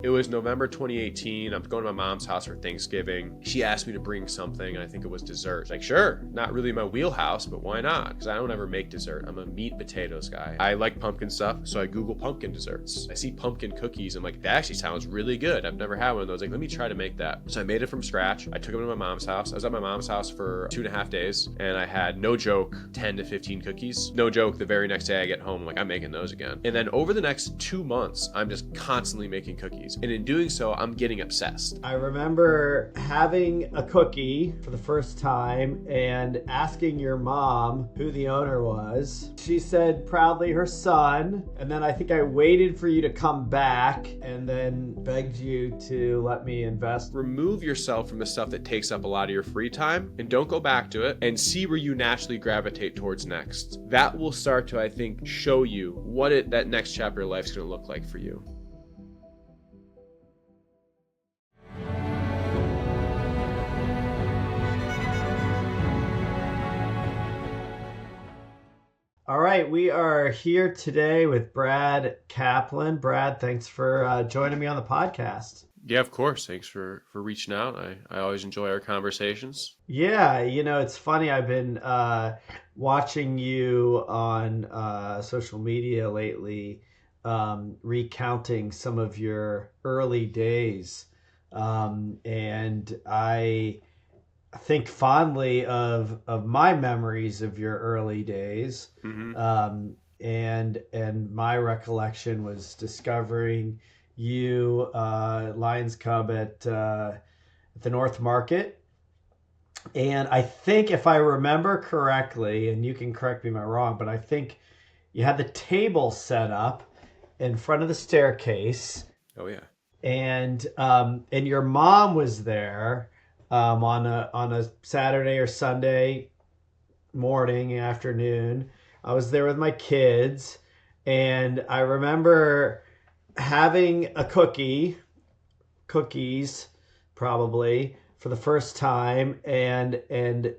It was November 2018. I'm going to my mom's house for Thanksgiving. She asked me to bring something, and I think it was dessert. Like, sure, not really my wheelhouse, but why not? Because I don't ever make dessert. I'm a meat and potatoes guy. I like pumpkin stuff, so I Google pumpkin desserts. I see pumpkin cookies. I'm like, that actually sounds really good. I've never had one of those. Like, let me try to make that. So I made it from scratch. I took them to my mom's house. I was at my mom's house for 2.5 days, and I had, no joke, 10 to 15 cookies. No joke, the very next day I get home, I'm like, I'm making those again. And then over the next 2 months, I'm just constantly making cookies. And in doing so, I'm getting obsessed. I remember having a cookie for the first time and asking your mom who the owner was. She said proudly her son. And then I think I waited for you to come back and then begged you to let me invest. Remove yourself from the stuff that takes up a lot of your free time and don't go back to it, and see where you naturally gravitate towards next. That will start to, I think, show you what that next chapter of life is going to look like for you. All right, we are here today with Brad Kaplan. Brad, thanks for joining me on the podcast. Yeah, of course. Thanks for reaching out. I always enjoy our conversations. Yeah, it's funny. I've been watching you on social media lately, recounting some of your early days. And I think fondly of my memories of your early days. Mm-hmm. And my recollection was discovering you Lions Cub at the North Market. And I think, if I remember correctly, and you can correct me if I'm wrong, but I think you had the table set up in front of the staircase. Oh yeah. And your mom was there on a Saturday or Sunday morning, afternoon. I was there with my kids, and I remember having a cookies probably for the first time, and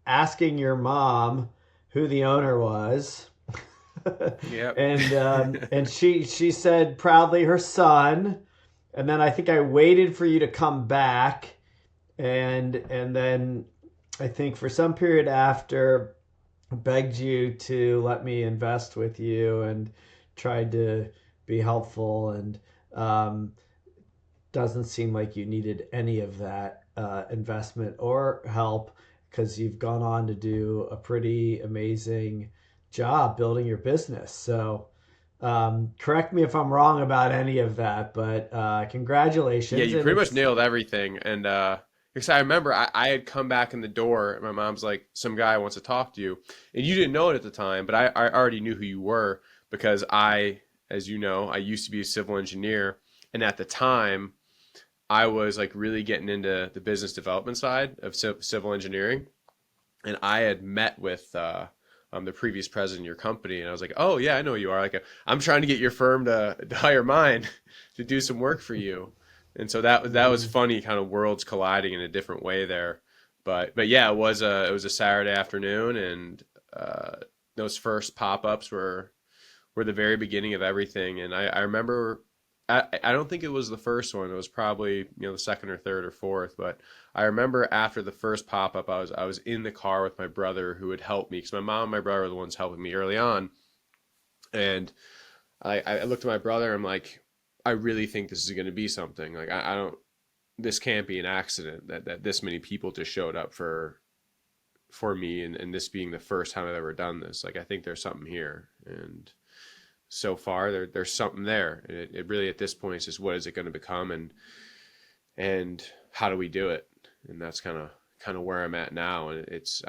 asking your mom who the owner was. Yep. And she said proudly her son. And then I think I waited for you to come back, and then I think for some period after, begged you to let me invest with you and tried to be helpful, and doesn't seem like you needed any of that investment or help, because you've gone on to do a pretty amazing job building your business. So correct me if I'm wrong about any of that, but congratulations. Yeah, you pretty much nailed everything. And because I remember I had come back in the door, and my mom's like, some guy wants to talk to you. And you didn't know it at the time, but I already knew who you were, because as you know, I used to be a civil engineer. And at the time, I was like really getting into the business development side of civil engineering. And I had met with the previous president of your company, and I was like, oh yeah, I know who you are. Like, I'm trying to get your firm to hire mine to do some work for you. And so that was funny, kind of worlds colliding in a different way there. But yeah, it was a Saturday afternoon, and those first pop-ups were the very beginning of everything. And I remember, I don't think it was the first one. It was probably, the second or third or fourth. But I remember after the first pop-up, I was in the car with my brother, who had helped me, because my mom and my brother were the ones helping me early on. And I looked at my brother, and I'm like, I really think this is going to be something. Like, I don't, this can't be an accident that this many people just showed up for me, and this being the first time I've ever done this. Like, I think there's something here. And so far there's something there. And it really, at this point, is just, what is it going to become, and how do we do it? And that's kind of where I'm at now. And it's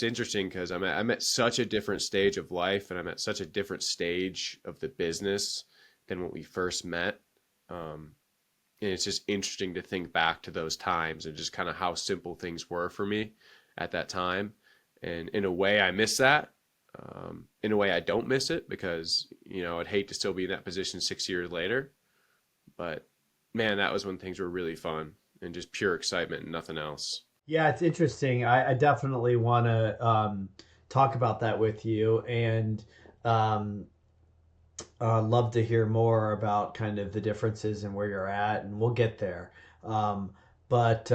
interesting, because I'm at such a different stage of life, and I'm at such a different stage of the business than when we first met. And it's just interesting to think back to those times, and just kind of how simple things were for me at that time. And in a way, I miss that. In a way, I don't miss it, because, I'd hate to still be in that position 6 years later. But man, that was when things were really fun, and just pure excitement and nothing else. Yeah, it's interesting. I definitely want to talk about that with you. And Love to hear more about kind of the differences and where you're at, and we'll get there. Um, but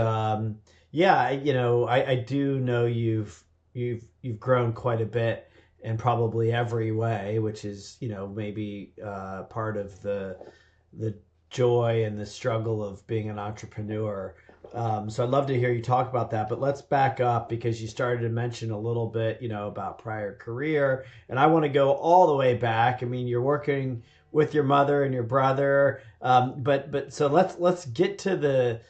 yeah, I do know you've grown quite a bit in probably every way, which is maybe part of the joy and the struggle of being an entrepreneur. So I'd love to hear you talk about that. But let's back up because you started to mention a little bit, about prior career, and I want to go all the way back. I mean, you're working with your mother and your brother, but so let's get to the.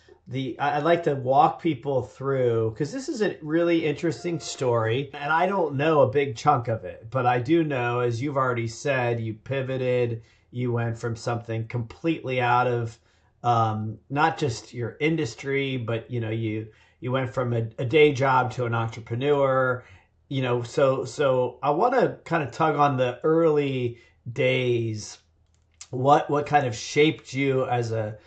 I'd like to walk people through because this is a really interesting story, and I don't know a big chunk of it, but I do know, as you've already said, you pivoted. You went from something completely out of not just your industry, but you went from a day job to an entrepreneur. So I want to kind of tug on the early days. What kind of shaped you as a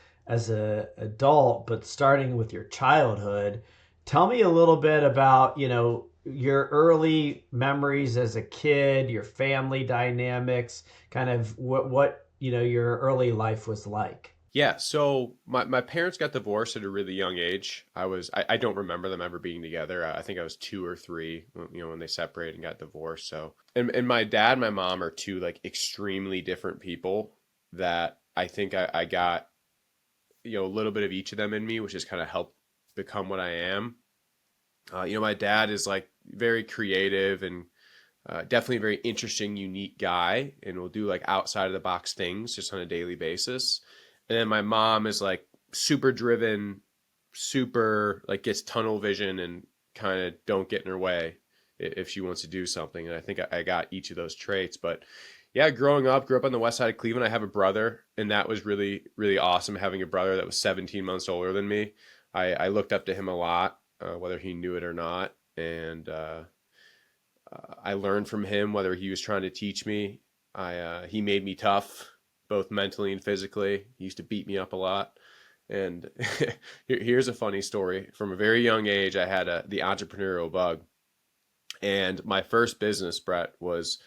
adult, but starting with your childhood. Tell me a little bit about your early memories as a kid, your family dynamics, kind of what your early life was like. Yeah, so my parents got divorced at a really young age. I don't remember them ever being together. I think I was 2 or 3, when they separated and got divorced. So, and my dad and my mom are two like extremely different people that I think I got, a little bit of each of them in me, which has kind of helped become what I am. My dad is like very creative and definitely a very interesting, unique guy, and will do like outside of the box things just on a daily basis. And then my mom is like super driven, super like gets tunnel vision and kind of don't get in her way if she wants to do something. And I think I got each of those traits. But yeah, growing up, grew up on the west side of Cleveland. I have a brother, and that was really, really awesome having a brother that was 17 months older than me. I looked up to him a lot, whether he knew it or not. And I learned from him, whether he was trying to teach me. He made me tough, both mentally and physically. He used to beat me up a lot. And here's a funny story. From a very young age, I had the entrepreneurial bug. And my first business, Brett, was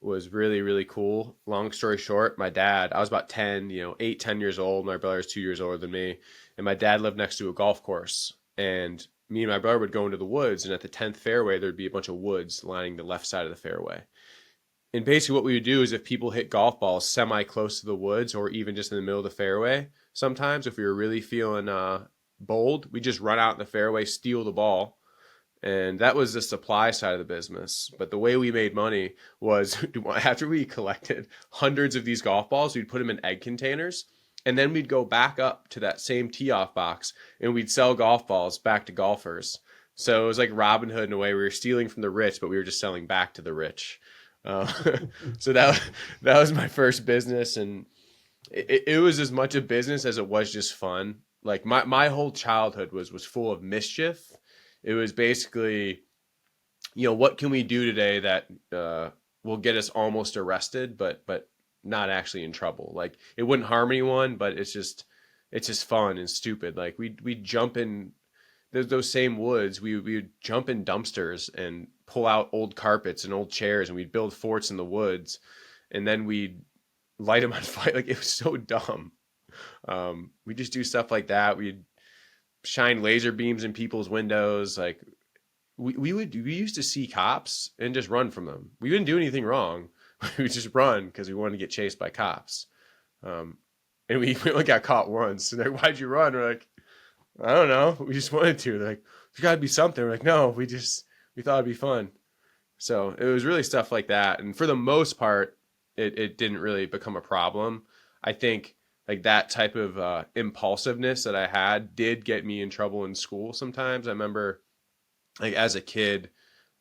really, really cool. Long story short, my dad, I was about 10, 8, 10 years old. My brother's 2 years older than me. And my dad lived next to a golf course. And me and my brother would go into the woods. And at the 10th fairway, there'd be a bunch of woods lining the left side of the fairway. And basically what we would do is if people hit golf balls semi close to the woods or even just in the middle of the fairway, sometimes if we were really feeling bold, we just run out in the fairway, steal the ball. And that was the supply side of the business. But the way we made money was after we collected hundreds of these golf balls, we'd put them in egg containers. And then we'd go back up to that same tee off box and we'd sell golf balls back to golfers. So it was like Robin Hood in a way. We were stealing from the rich, but we were just selling back to the rich. Uh, so that was my first business, and it was as much a business as it was just fun. Like my whole childhood was full of mischief. It was basically, what can we do today that will get us almost arrested, but not actually in trouble. Like it wouldn't harm anyone, but it's just fun and stupid. Like we jump in those same woods. We would jump in dumpsters and pull out old carpets and old chairs, and we'd build forts in the woods, and then we'd light them on fire. Like it was so dumb. We just do stuff like that. We'd shine laser beams in people's windows. Like we used to see cops and just run from them. We didn't do anything wrong. We would just run because we wanted to get chased by cops. And we only got caught once. And they're like, why'd you run? We're like, I don't know. We just wanted to. They're like, there's got to be something. We're like, no, we thought it'd be fun. So it was really stuff like that. And for the most part, it didn't really become a problem. I think like that type of impulsiveness that I had did get me in trouble in school sometimes. I remember like as a kid,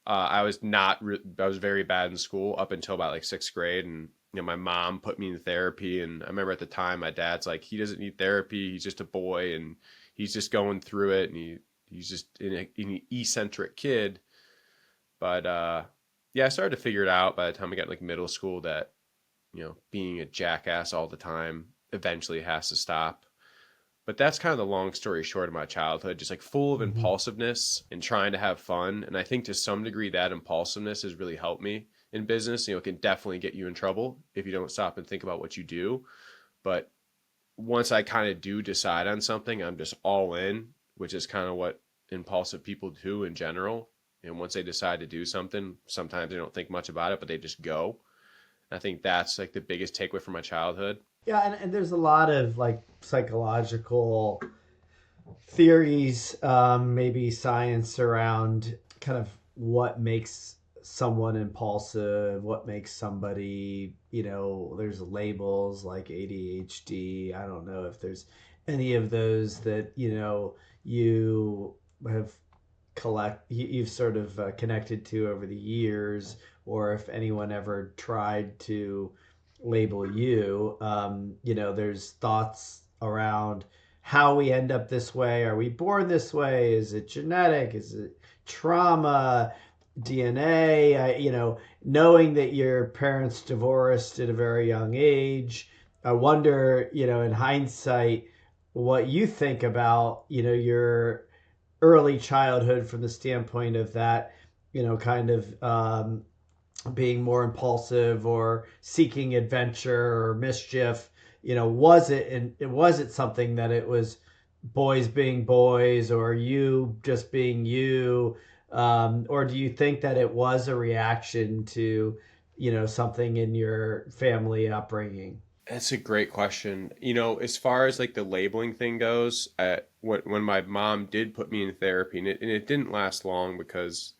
I was I was very bad in school up until about like sixth grade. And, my mom put me in therapy. And I remember at the time, my dad's like, he doesn't need therapy. He's just a boy and he's just going through it. And he's just an eccentric kid. But yeah, I started to figure it out by the time I got like middle school that, being a jackass all the time eventually has to stop. But that's kind of the long story short of my childhood, just like full of Mm-hmm. impulsiveness and trying to have fun. And I think to some degree that impulsiveness has really helped me in business. You know, it can definitely get you in trouble if you don't stop and think about what you do. But once I kind of do decide on something, I'm just all in, which is kind of what impulsive people do in general. And once they decide to do something, sometimes they don't think much about it, but they just go. I think that's like the biggest takeaway from my childhood. Yeah, and there's a lot of like psychological theories, maybe science around kind of what makes someone impulsive, what makes somebody, there's labels like ADHD. I don't know if there's any of those that, you have you've sort of connected to over the years, or if anyone ever tried to label you. There's thoughts around how we end up this way. Are we born this way? Is it genetic? Is it trauma? DNA? Knowing that your parents divorced at a very young age, I wonder, in hindsight, what you think about, your early childhood from the standpoint of that, kind of being more impulsive or seeking adventure or mischief. Was it something that it was boys being boys or you just being you, or do you think that it was a reaction to something in your family upbringing? That's a great question. You know, as far as like the labeling thing goes, when my mom did put me in therapy, and it didn't last long because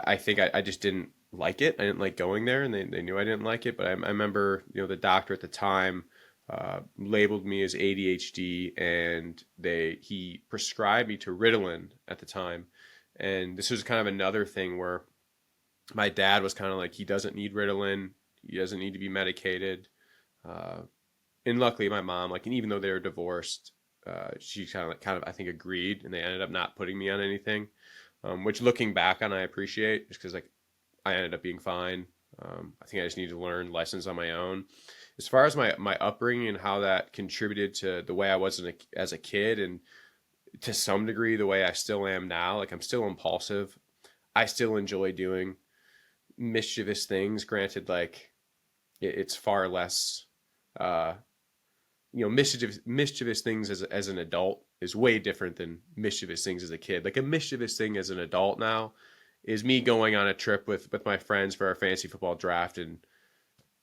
I think I just didn't like it. I didn't like going there, and they knew I didn't like it. But I remember, the doctor at the time labeled me as ADHD, and he prescribed me to Ritalin at the time. And this was kind of another thing where my dad was kind of like, he doesn't need Ritalin, he doesn't need to be medicated. Uh, and luckily, my mom, like, and even though they were divorced, she kind of, I think, agreed, and they ended up not putting me on anything. Which looking back on, I appreciate, just because like I ended up being fine. I think I just need to learn lessons on my own. As far as my upbringing and how that contributed to the way I was as a kid, and to some degree the way I still am now, like I'm still impulsive. I still enjoy doing mischievous things. Granted, like it's far less. Uh, mischievous things as an adult is way different than mischievous things as a kid. Like a mischievous thing as an adult now is me going on a trip with my friends for our fantasy football draft and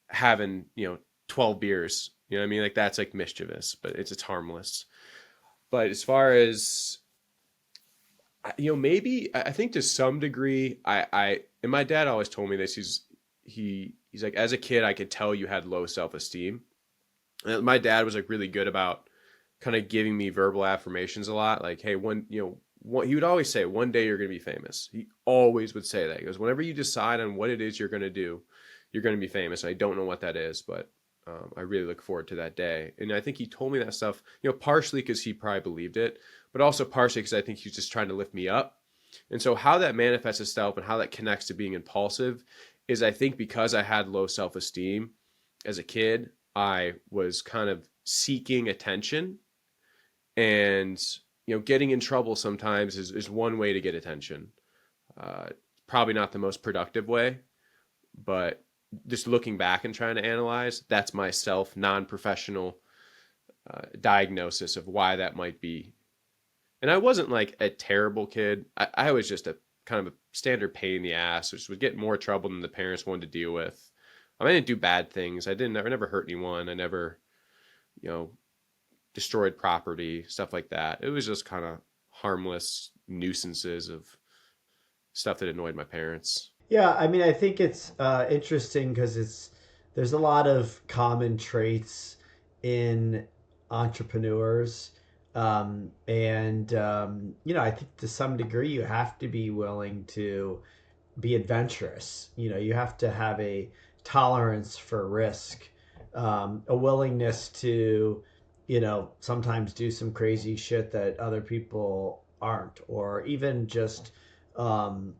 having 12 beers. You know what I mean? Like that's like mischievous, but it's harmless. But as far as maybe I think to some degree, I and my dad always told me this. He's like, as a kid, I could tell you had low self esteem. My dad was like really good about kind of giving me verbal affirmations a lot. Like, hey, he would always say, one day you're going to be famous. He always would say that. He goes, whenever you decide on what it is you're going to do, you're going to be famous. I don't know what that is, but I really look forward to that day. And I think he told me that stuff, partially because he probably believed it, but also partially because I think he was just trying to lift me up. And so how that manifests itself and how that connects to being impulsive is, I think, because I had low self-esteem as a kid, I was kind of seeking attention, and getting in trouble sometimes is one way to get attention. Probably not the most productive way, but just looking back and trying to analyze, that's my self non-professional diagnosis of why that might be. And I wasn't like a terrible kid. I was just a kind of a standard pain in the ass, which would get more trouble than the parents wanted to deal with. I didn't do bad things. I never hurt anyone. I never, destroyed property, stuff like that. It was just kind of harmless nuisances of stuff that annoyed my parents. Yeah, I mean, I think it's interesting because there's a lot of common traits in entrepreneurs, and I think to some degree you have to be willing to be adventurous. You have to have a tolerance for risk, a willingness to, sometimes do some crazy shit that other people aren't, or even just, um,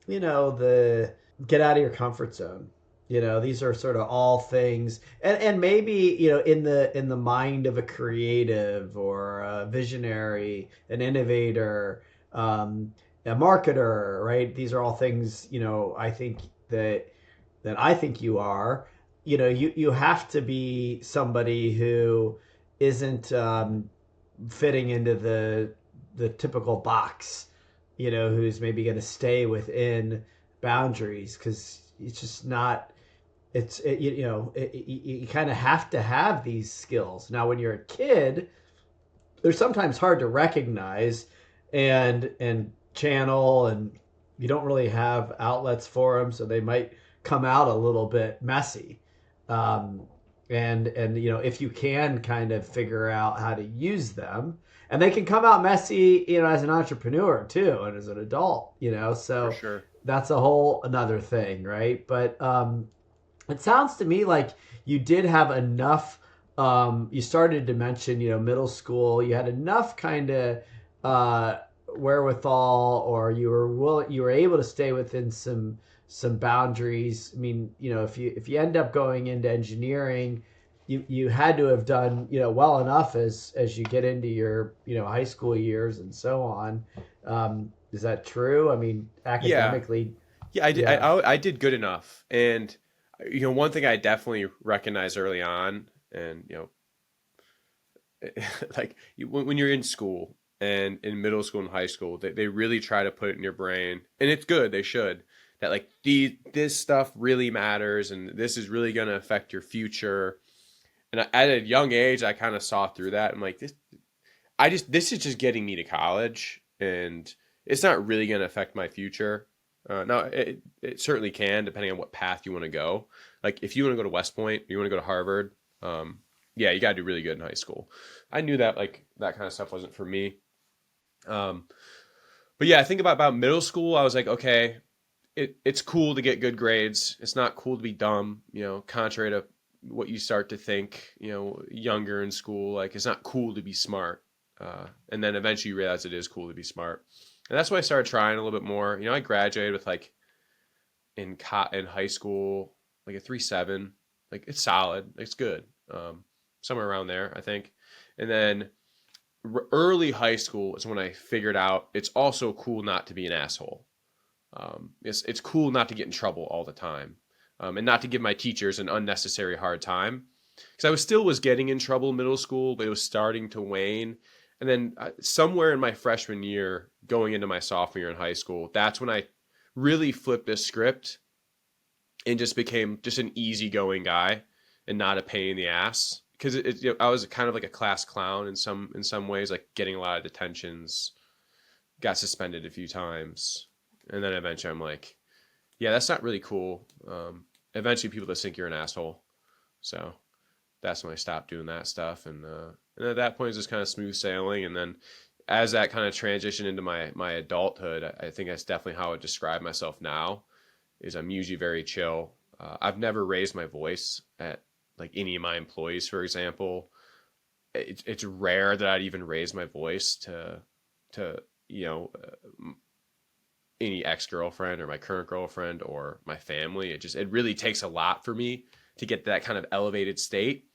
the get out of your comfort zone. These are sort of all things, and maybe, in the mind of a creative or a visionary, an innovator, a marketer, right? These are all things, I think that than I think you are, you have to be somebody who isn't fitting into the typical box, who's maybe going to stay within boundaries, because it's just not. You kind of have to have these skills. Now, when you're a kid, they're sometimes hard to recognize and channel, and you don't really have outlets for them, so they might come out a little bit messy. um, and if you can kind of figure out how to use them, and they can come out messy, as an entrepreneur too, and as an adult, For so sure. that's a whole another thing, right? But it sounds to me like you did have enough. You started to mention, middle school. You had enough kind of uh, wherewithal, or you were able to stay within some boundaries. I mean, if you end up going into engineering, you had to have done, well enough as you get into your, high school years and so on. Is that true? I mean, Yeah. academically, Yeah, I did. yeah. I did good enough, and one thing I definitely recognized early on, and like when you're in school and in middle school and high school, they really try to put it in your brain, and it's good. They should that like this stuff really matters, and this is really going to affect your future. And at a young age, I kind of saw through that. I'm like, this is just getting me to college, and it's not really going to affect my future. Now, it certainly can, depending on what path you want to go. Like, if you want to go to West Point, or you want to go to Harvard, yeah, you got to do really good in high school. I knew that like that kind of stuff wasn't for me. Um, but yeah, I think about middle school. I was like, okay, it's cool to get good grades. It's not cool to be dumb. Contrary to what you start to think. Younger in school, like it's not cool to be smart. And then eventually you realize it is cool to be smart. And that's why I started trying a little bit more. I graduated with like in high school, like a 3.7. Like it's solid. It's good. Somewhere around there, I think. And then early high school is when I figured out it's also cool not to be an asshole. It's cool not to get in trouble all the time, and not to give my teachers an unnecessary hard time. Because I was getting in trouble in middle school, but it was starting to wane. And then somewhere in my freshman year, going into my sophomore year in high school, that's when I really flipped the script and just became just an easygoing guy and not a pain in the ass. Because I was kind of like a class clown in some ways, like getting a lot of detentions, got suspended a few times, and then eventually I'm like, yeah, that's not really cool. Eventually, people just think you're an asshole. So that's when I stopped doing that stuff, and at that point, it's just kind of smooth sailing. And then as that kind of transitioned into my adulthood, I think that's definitely how I describe myself now. Is I'm usually very chill. I've never raised my voice at like any of my employees, for example. It's rare that I'd even raise my voice to you know any ex girlfriend or my current girlfriend or my family. It really takes a lot for me to get to that kind of elevated state.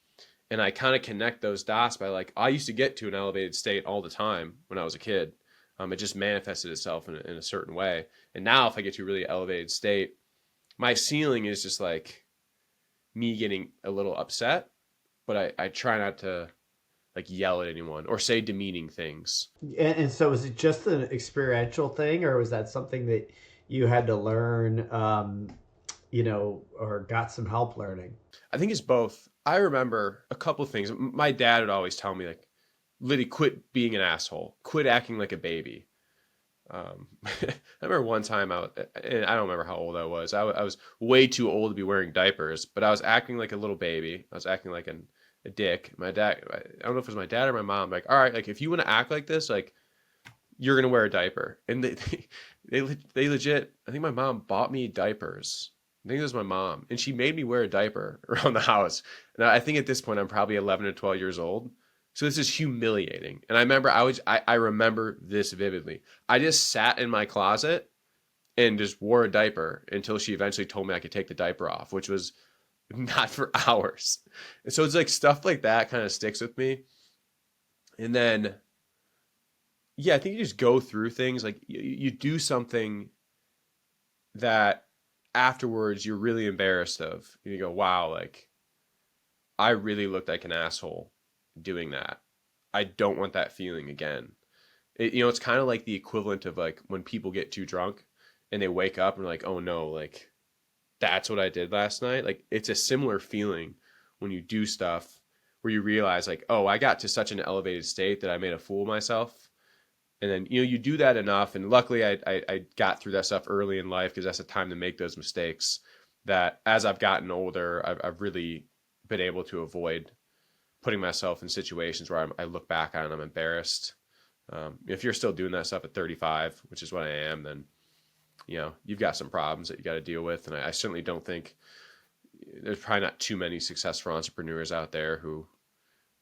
And I kind of connect those dots by like I used to get to an elevated state all the time when I was a kid. It just manifested itself in a certain way. And now if I get to a really elevated state, my ceiling is just like me getting a little upset, but I try not to like yell at anyone or say demeaning things. And so, was it just an experiential thing, or was that something that you had to learn, or got some help learning? I think it's both. I remember a couple of things. My dad would always tell me like, "Liddy, quit being an asshole. Quit acting like a baby." I remember one time and I don't remember how old I was. I was way too old to be wearing diapers, but I was acting like a little baby. I was acting like a dick. My dad, I don't know if it was my dad or my mom, like, all right, like if you want to act like this, like you're gonna wear a diaper. And they legit. I think my mom bought me diapers. I think it was my mom, and she made me wear a diaper around the house. And I think at this point I'm probably 11 or 12 years old. So this is humiliating. And I remember I remember this vividly. I just sat in my closet and just wore a diaper until she eventually told me I could take the diaper off, which was not for hours. And so it's like stuff like that kind of sticks with me. And then yeah, I think you just go through things like you do something that afterwards you're really embarrassed of. And you go, wow, like I really looked like an asshole doing that. I don't want that feeling again. It's kind of like the equivalent of like when people get too drunk and they wake up and they're like, oh no, like that's what I did last night. Like it's a similar feeling when you do stuff where you realize like, oh, I got to such an elevated state that I made a fool of myself. And then, you do that enough. And luckily I got through that stuff early in life because that's the time to make those mistakes that as I've gotten older, I've really been able to avoid putting myself in situations where I look back on and I'm embarrassed. If you're still doing that stuff at 35, which is what I am, then you've got some problems that you got to deal with. And I certainly don't think there's probably not too many successful entrepreneurs out there who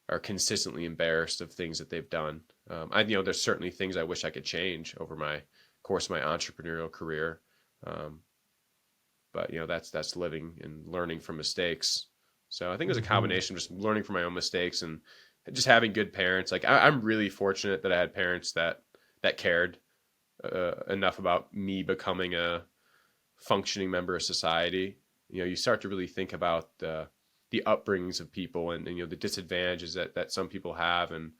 are consistently embarrassed of things that they've done. There's certainly things I wish I could change over my course of my entrepreneurial career. But that's living and learning from mistakes. So I think it was a Mm-hmm. combination of just learning from my own mistakes and just having good parents. Like I'm really fortunate that I had parents that cared enough about me becoming a functioning member of society. You start to really think about the upbringings of people and the disadvantages that some people have, and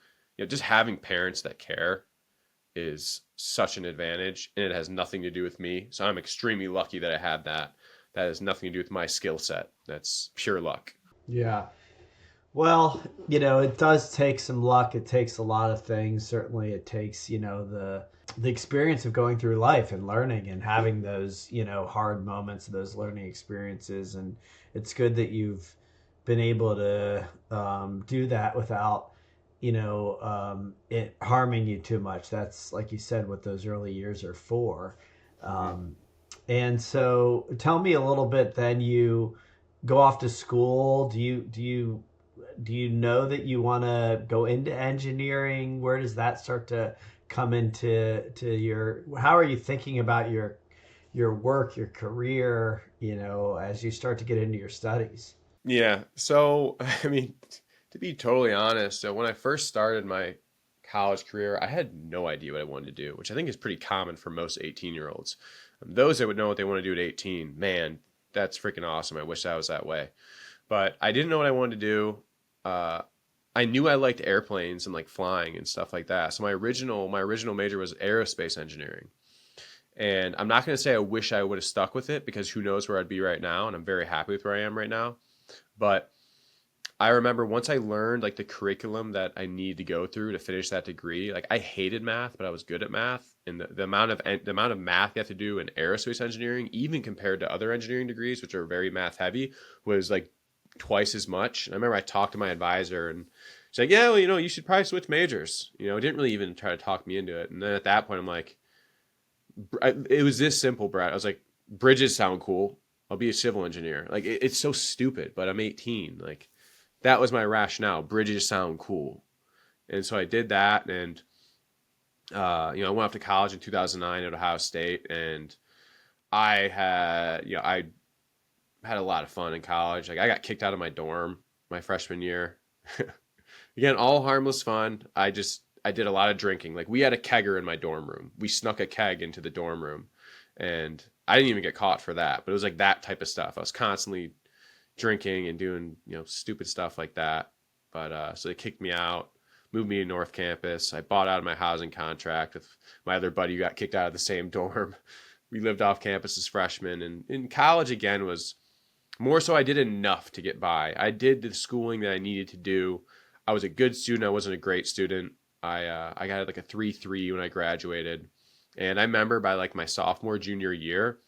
just having parents that care is such an advantage, and it has nothing to do with me. So I'm extremely lucky that I had that. That has nothing to do with my skill set. That's pure luck. Yeah. Well, it does take some luck. It takes a lot of things. Certainly, it takes the experience of going through life and learning and having those hard moments, those learning experiences. And it's good that you've been able to do that without it harming you too much. That's like you said, what those early years are for. Mm-hmm. Um, and so, tell me a little bit. Then you go off to school. Do you know that you want to go into engineering? Where does that start to come into your? How are you thinking about your work, your career? As you start to get into your studies. Yeah. So, I mean, to be totally honest, so when I first started my college career, I had no idea what I wanted to do, which I think is pretty common for most 18-year-olds. Those that would know what they want to do at 18, man, that's freaking awesome. I wish I was that way. But I didn't know what I wanted to do. Uh, I knew I liked airplanes and like flying and stuff like that. So my original major was aerospace engineering. And I'm not going to say I wish I would have stuck with it because who knows where I'd be right now. And I'm very happy with where I am right now. But I remember once I learned like the curriculum that I need to go through to finish that degree, like I hated math, but I was good at math. And the amount of math you have to do in aerospace engineering, even compared to other engineering degrees, which are very math heavy, was like twice as much. And I remember I talked to my advisor and she's like, yeah, well, you should probably switch majors. Didn't really even try to talk me into it. And then at that point, I'm like, it was this simple, Brad. I was like, bridges sound cool. I'll be a civil engineer. Like it's so stupid, but I'm 18. Like that was my rationale. Bridges sound cool, and so I did that. And I went off to college in 2009 at Ohio State, and I had a lot of fun in college. Like I got kicked out of my dorm my freshman year. Again, all harmless fun. I did a lot of drinking. Like we had a kegger in my dorm room. We snuck a keg into the dorm room, and I didn't even get caught for that. But it was like that type of stuff. I was constantly drinking and doing stupid stuff like that. But so they kicked me out, moved me to North Campus. I bought out of my housing contract with my other buddy who got kicked out of the same dorm. We lived off campus as freshmen, and in college again was more so I did enough to get by. I did the schooling that I needed to do. I was a good student. I wasn't a great student. I got like a 3.3 when I graduated, and I remember by like my sophomore junior year,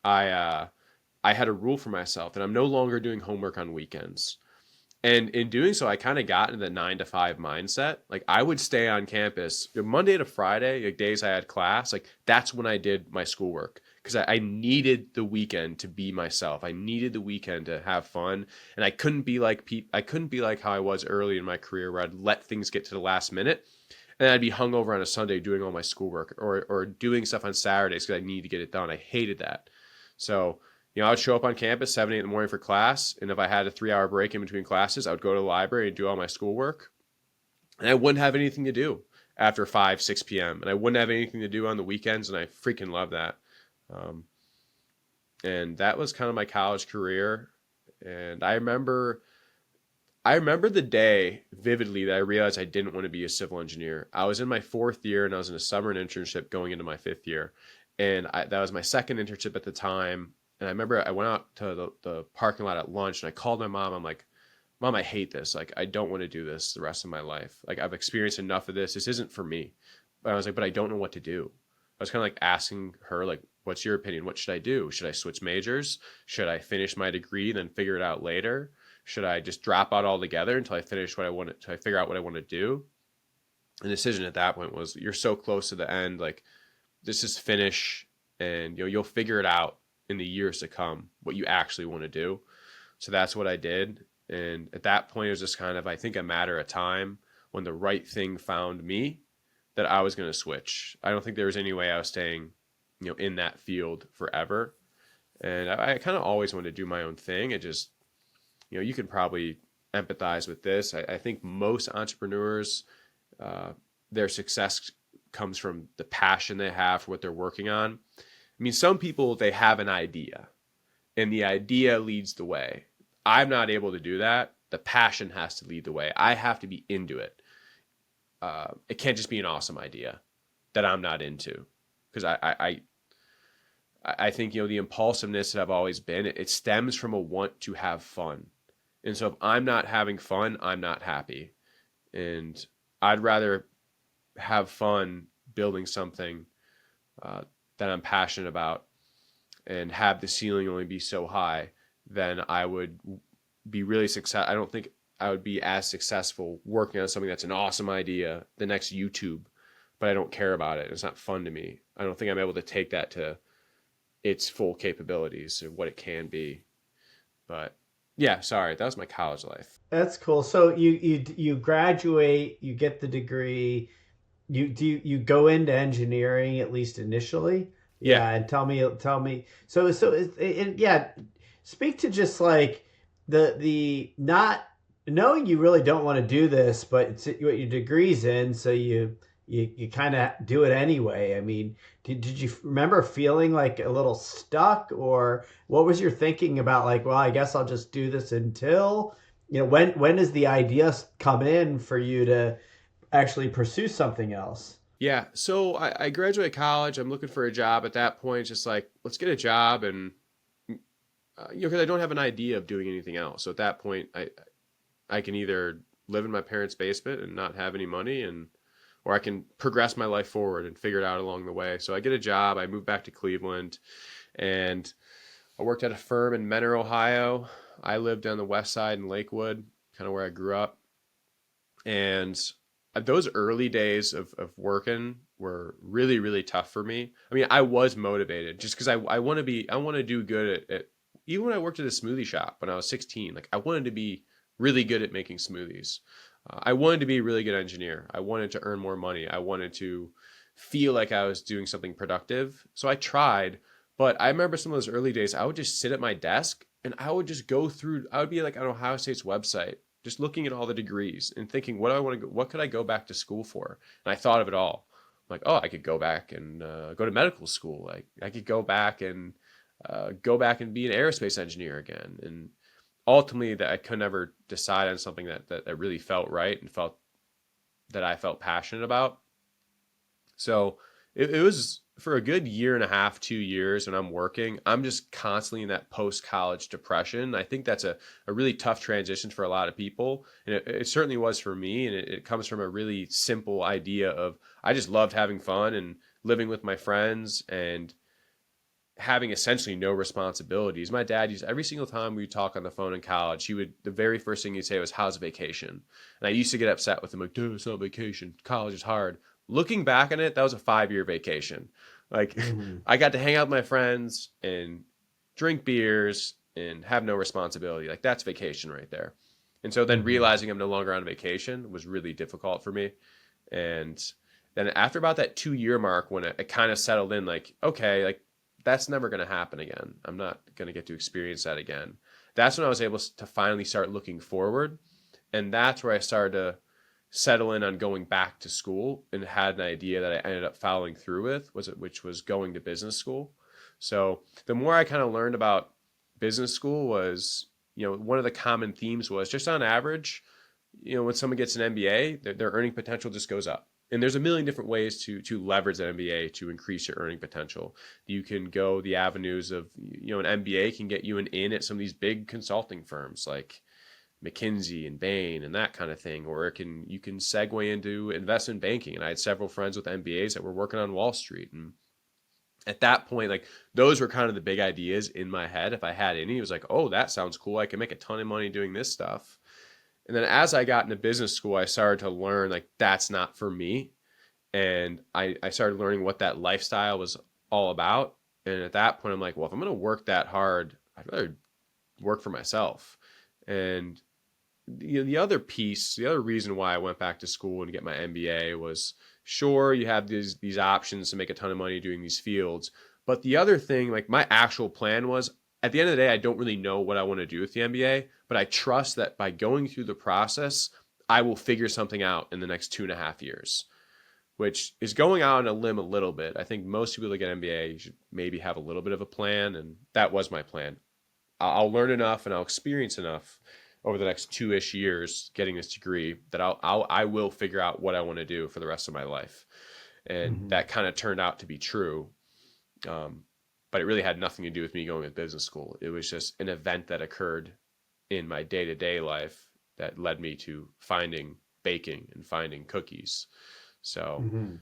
I uh, I had a rule for myself that I'm no longer doing homework on weekends. And in doing so, I kind of got into the 9 to 5 mindset. Like I would stay on campus Monday to Friday, like days I had class. Like that's when I did my schoolwork because I needed the weekend to be myself. I needed the weekend to have fun, and I couldn't be like how I was early in my career, where I'd let things get to the last minute, and I'd be hungover on a Sunday doing all my schoolwork or doing stuff on Saturdays because I need to get it done. I hated that. So I would show up on campus 7, 8 in the morning for class. And if I had a 3 hour break in between classes, I would go to the library and do all my schoolwork. And I wouldn't have anything to do after 5, 6 p.m. And I wouldn't have anything to do on the weekends. And I freaking love that. Um, And that was kind of my college career. And I remember the day vividly that I realized I didn't want to be a civil engineer. I was in my fourth year and I was in a summer internship going into my fifth year. And that was my second internship at the time. And I remember I went out to the parking lot at lunch and I called my mom. I'm like, Mom, I hate this. Like, I don't want to do this the rest of my life. Like, I've experienced enough of this. This isn't for me. But I was like, but I don't know what to do. I was kind of like asking her, like, what's your opinion? What should I do? Should I switch majors? Should I finish my degree, then figure it out later? Should I just drop out altogether until I finish what I want to, I figure out what I want to do? And the decision at that point was, you're so close to the end. Like, this is finish, and you'll figure it out in the years to come what you actually want to do. So that's what I did. And at that point, it was just kind of, I think, a matter of time when the right thing found me that I was going to switch. I don't think there was any way I was staying, in that field forever. And I kind of always wanted to do my own thing. It just, you can probably empathize with this. I think most entrepreneurs, uh, their success comes from the passion they have for what they're working on. I mean, some people, they have an idea and the idea leads the way. I'm not able to do that. The passion has to lead the way. I have to be into it. It can't just be an awesome idea that I'm not into, because I think the impulsiveness that I've always been. It stems from a want to have fun, and so if I'm not having fun, I'm not happy, and I'd rather have fun building something uh, that I'm passionate about and have the ceiling only be so high, then I would be really success. I don't think I would be as successful working on something that's an awesome idea, the next YouTube, but I don't care about it. It's not fun to me. I don't think I'm able to take that to its full capabilities or what it can be. But yeah, sorry, that was my college life. That's cool. So you graduate, you get the degree, you go into engineering at least initially. Yeah, Yeah, and tell me. Yeah, speak to just like the not knowing you really don't want to do this, but it's what your degree's in, so you kind of do it anyway. I mean, did you remember feeling like a little stuck, or what was your thinking about, like, well, I guess I'll just do this until, when does the idea come in for you to actually pursue something else? yeah. So I graduated college. I'm looking for a job at that point. It's just like, let's get a job, and because I don't have an idea of doing anything else. So at that point, I can either live in my parents' basement and not have any money, and or I can progress my life forward and figure it out along the way. So I get a job. I move back to Cleveland, and I worked at a firm in Mentor, Ohio. I lived on the west side in Lakewood, kind of where I grew up. And those early days of working were really, really tough for me. I mean, I was motivated just because I want to do good even when I worked at a smoothie shop when I was 16, like I wanted to be really good at making smoothies. I wanted to be a really good engineer. I wanted to earn more money. I wanted to feel like I was doing something productive. So I tried, but I remember some of those early days, I would just sit at my desk and I would just go through, I would be like on Ohio State's website, just looking at all the degrees and thinking, what do I want to go, what could I go back to school for? And I thought of it all. I'm like, oh, I could go back and go to medical school. Like I could go back and be an aerospace engineer again. And ultimately that I could never decide on something that really felt right and felt that I felt passionate about. So it was for a good year and a half, 2 years when I'm working, I'm just constantly in that post college depression. I think that's a really tough transition for a lot of people. And it certainly was for me. And it comes from a really simple idea of I just loved having fun and living with my friends and having essentially no responsibilities. My dad used every single time we would talk on the phone in college, the very first thing he'd say was, "How's vacation?" And I used to get upset with him, like, "Dude, it's not vacation. College is hard." Looking back on it, that was a 5 year vacation. Like Mm-hmm. I got to hang out with my friends and drink beers and have no responsibility. Like that's vacation right there. And so then Mm-hmm. realizing I'm no longer on vacation was really difficult for me. And then after about that 2 year mark, when it kind of settled in, like, okay, like that's never going to happen again. I'm not going to get to experience that again. That's when I was able to finally start looking forward. And that's where I started to settle in on going back to school and had an idea that I ended up following through with, which was going to business school. So the more I kind of learned about business school was, one of the common themes was just on average, when someone gets an MBA, their earning potential just goes up. And there's a million different ways to leverage an MBA to increase your earning potential. You can go the avenues of, an MBA can get you an in at some of these big consulting firms like McKinsey and Bain and that kind of thing, or you can segue into investment banking. And I had several friends with MBAs that were working on Wall Street. And at that point, like those were kind of the big ideas in my head. If I had any, it was like, oh, that sounds cool. I can make a ton of money doing this stuff. And then as I got into business school, I started to learn like that's not for me. And I started learning what that lifestyle was all about. And at that point, I'm like, well, if I'm going to work that hard, I'd rather work for myself. And the other piece, the other reason why I went back to school and get my MBA was, sure, you have these options to make a ton of money doing these fields. But the other thing, like my actual plan was, at the end of the day, I don't really know what I want to do with the MBA, but I trust that by going through the process, I will figure something out in the next 2.5 years, which is going out on a limb a little bit. I think most people that get MBA should maybe have a little bit of a plan, and that was my plan. I'll learn enough and I'll experience enough over the next 2-ish years getting this degree that I will figure out what I want to do for the rest of my life. And Mm-hmm. that kind of turned out to be true. But it really had nothing to do with me going to business school. It was just an event that occurred in my day-to-day life that led me to finding baking and finding cookies. So Mm-hmm.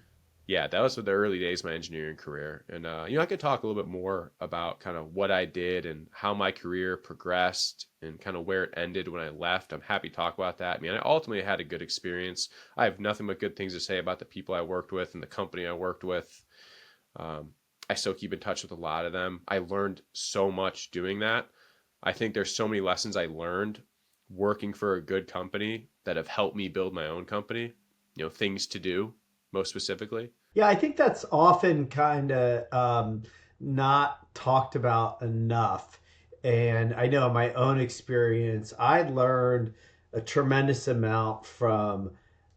yeah, that was the early days of my engineering career. And, I could talk a little bit more about kind of what I did and how my career progressed and kind of where it ended when I left. I'm happy to talk about that. I mean, I ultimately had a good experience. I have nothing but good things to say about the people I worked with and the company I worked with. I still keep in touch with a lot of them. I learned so much doing that. I think there's so many lessons I learned working for a good company that have helped me build my own company, things to do most specifically. Yeah, I think that's often kind of not talked about enough. And I know in my own experience, I learned a tremendous amount from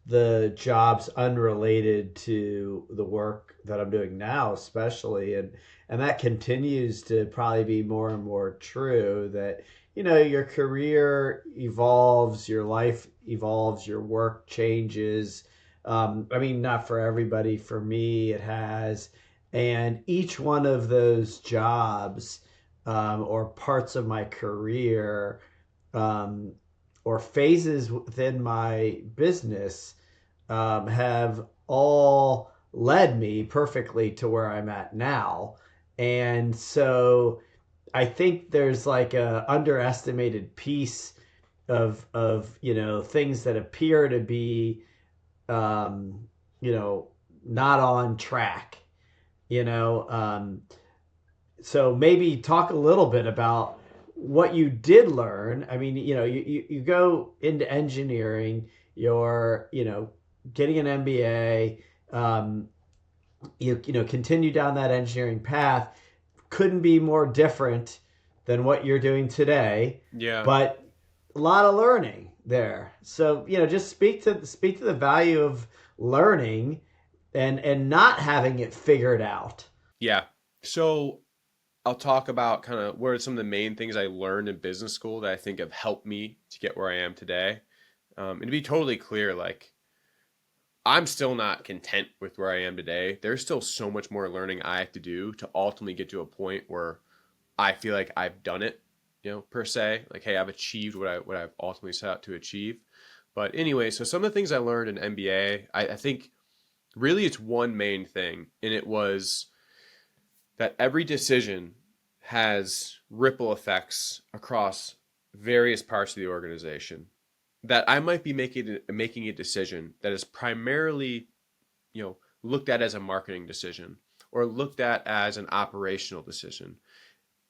the jobs unrelated to the work that I'm doing now, especially. And that continues to probably be more and more true that, your career evolves, your life evolves, your work changes. I mean, not for everybody. For me, it has. And each one of those jobs or parts of my career um, or phases within my business have all led me perfectly to where I'm at now. And so I think there's like a underestimated piece of things that appear to be um, not on track, you know. So maybe talk a little bit about what you did learn. I mean, you go into engineering, you're, getting an MBA, continue down that engineering path. Couldn't be more different than what you're doing today, Yeah. but a lot of learning there. So just speak to the value of learning and not having it figured out. Yeah. So I'll talk about kind of what are some of the main things I learned in business school that I think have helped me to get where I am today. And to be totally clear, like I'm still not content with where I am today. There's still so much more learning I have to do to ultimately get to a point where I feel like I've done it, per se. Like, hey, I've achieved what I've ultimately set out to achieve. But anyway, so some of the things I learned in MBA, I think really it's one main thing, and it was that every decision has ripple effects across various parts of the organization. That I might be making a decision that is primarily, looked at as a marketing decision or looked at as an operational decision.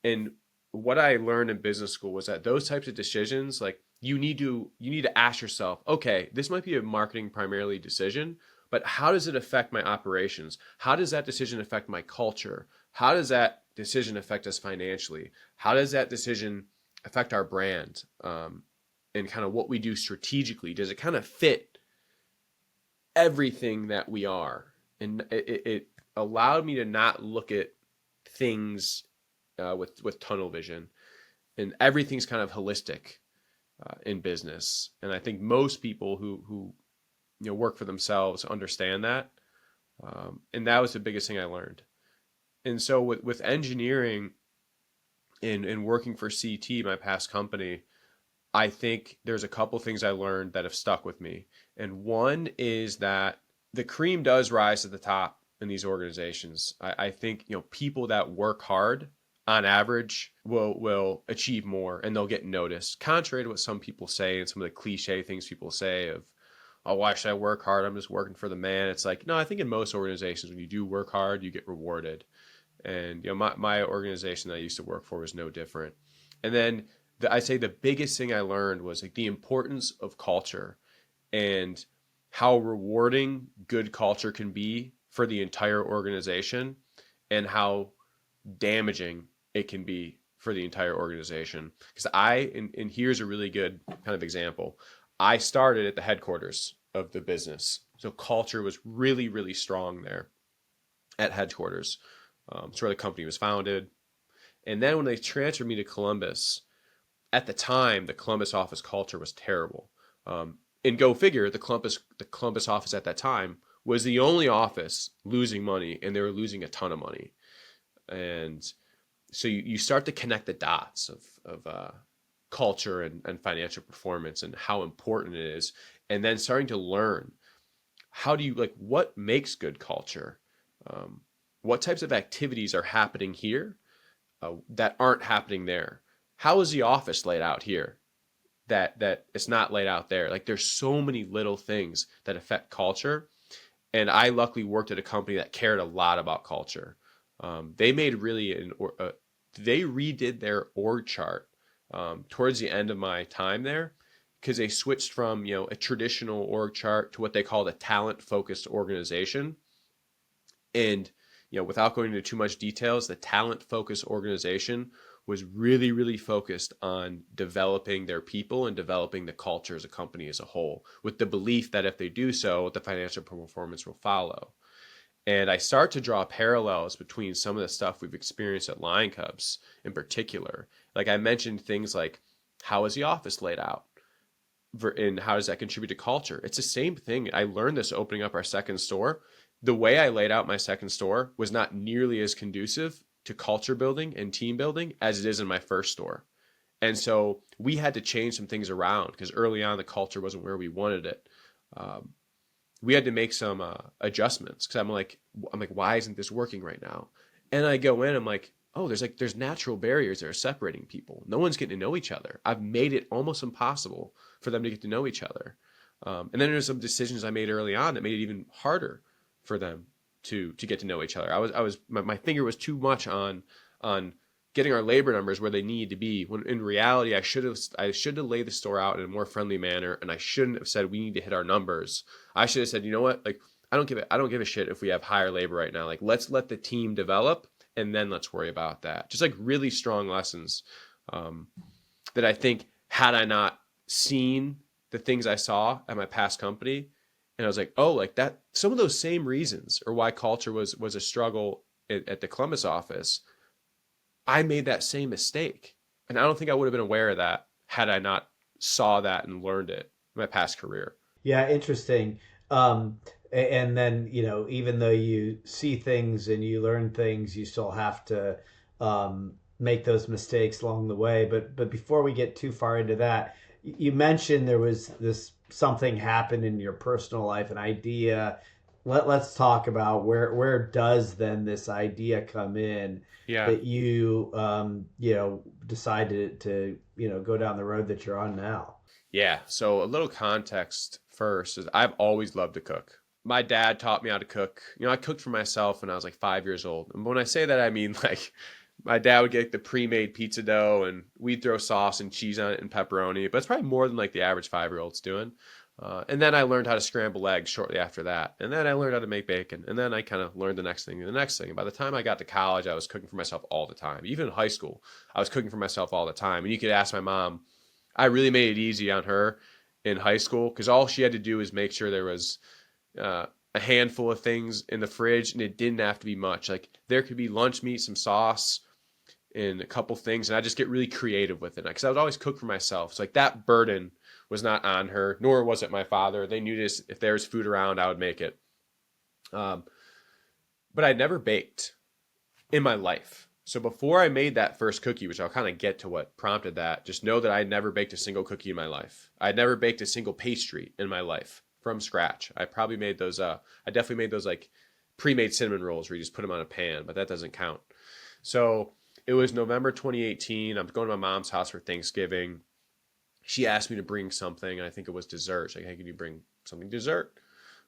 And what I learned in business school was that those types of decisions, like you need to ask yourself, okay, this might be a marketing primarily decision, but how does it affect my operations? How does that decision affect my culture? How does that decision affect us financially? How does that decision affect our brand? And kind of what we do strategically? Does it kind of fit everything that we are? And it allowed me to not look at things with tunnel vision, and everything's kind of holistic in business. And I think most people who work for themselves understand that. And that was the biggest thing I learned. And so with engineering and working for CT, my past company, I think there's a couple things I learned that have stuck with me. And one is that the cream does rise to the top in these organizations. I think, people that work hard on average will achieve more and they'll get noticed. Contrary to what some people say and some of the cliche things people say of, oh, why should I work hard? I'm just working for the man. It's like, no, I think in most organizations, when you do work hard, you get rewarded. And my organization that I used to work for was no different. And then I say the biggest thing I learned was like the importance of culture and how rewarding good culture can be for the entire organization and how damaging it can be for the entire organization. Because and here's a really good kind of example. I started at the headquarters of the business. So culture was really, really strong there at headquarters. It's where the company was founded. And then when they transferred me to Columbus, at the time, the Columbus office culture was terrible. And go figure, the Columbus office at that time was the only office losing money, and they were losing a ton of money. And so you start to connect the dots of culture and financial performance and how important it is, and then starting to learn how do you what makes good culture, what types of activities are happening here that aren't happening there. How is the office laid out here that it's not laid out there? Like there's so many little things that affect culture. And I luckily worked at a company that cared a lot about culture. They made really they redid their org chart towards the end of my time there because they switched from a traditional org chart to what they called a talent focused organization. And without going into too much details, the talent focused organization was really, really focused on developing their people and developing the culture as a company as a whole, with the belief that if they do so, the financial performance will follow. And I start to draw parallels between some of the stuff we've experienced at Lion Cubs in particular. Like I mentioned things like, how is the office laid out? And how does that contribute to culture? It's the same thing. I learned this opening up our second store. The way I laid out my second store was not nearly as conducive to culture building and team building as it is in my first store. And so we had to change some things around because early on the culture wasn't where we wanted it. We had to make some adjustments because I'm like, why isn't this working right now? And I go in, I'm like, oh, there's natural barriers that are separating people. No one's getting to know each other. I've made it almost impossible for them to get to know each other. And then there's some decisions I made early on that made it even harder for them to get to know each other. My finger was too much on getting our labor numbers where they need to be. When in reality, I should have laid the store out in a more friendly manner, and I shouldn't have said we need to hit our numbers. I should have said, you know what, I don't give a shit if we have higher labor right now. Let's let the team develop, and then let's worry about that. Just really strong lessons that I think had I not seen the things I saw at my past company, and I was like, oh, that. Some of those same reasons or why culture was a struggle at the Columbus office. I made that same mistake, and I don't think I would have been aware of that had I not saw that and learned it in my past career. Yeah, interesting. And then, even though you see things and you learn things, you still have to make those mistakes along the way. But before we get too far into that, you mentioned there was this something happened in your personal life, an idea. Let's talk about where does then this idea come in Yeah. that decided to go down the road that you're on now. Yeah. So a little context first is I've always loved to cook. My dad taught me how to cook. I cooked for myself when I was 5 years old. And when I say that, I mean my dad would get the pre-made pizza dough and we'd throw sauce and cheese on it and pepperoni. But it's probably more than the average 5-year-old's doing. And then I learned how to scramble eggs shortly after that. And then I learned how to make bacon. And then I kind of learned the next thing and the next thing. And by the time I got to college, I was cooking for myself all the time. Even in high school, I was cooking for myself all the time. And you could ask my mom. I really made it easy on her in high school because all she had to do was make sure there was a handful of things in the fridge, and it didn't have to be much. Like there could be lunch meat, some sauce, and a couple things, and I just get really creative with it because I would always cook for myself. So like that burden was not on her, nor was it my father. They knew this: if there was food around, I would make it. Um, but I'd never baked in my life. So before I made that first cookie, which I'll kind of get to what prompted that, just know that I'd never baked a single cookie in my life. I'd never baked a single pastry in my life from scratch. I probably made those. I definitely made those like pre-made cinnamon rolls where you just put them on a pan, but that doesn't count. So it was November 2018. I'm going to my mom's house for Thanksgiving. She asked me to bring something. I think it was dessert. She's like, hey, can you bring something dessert?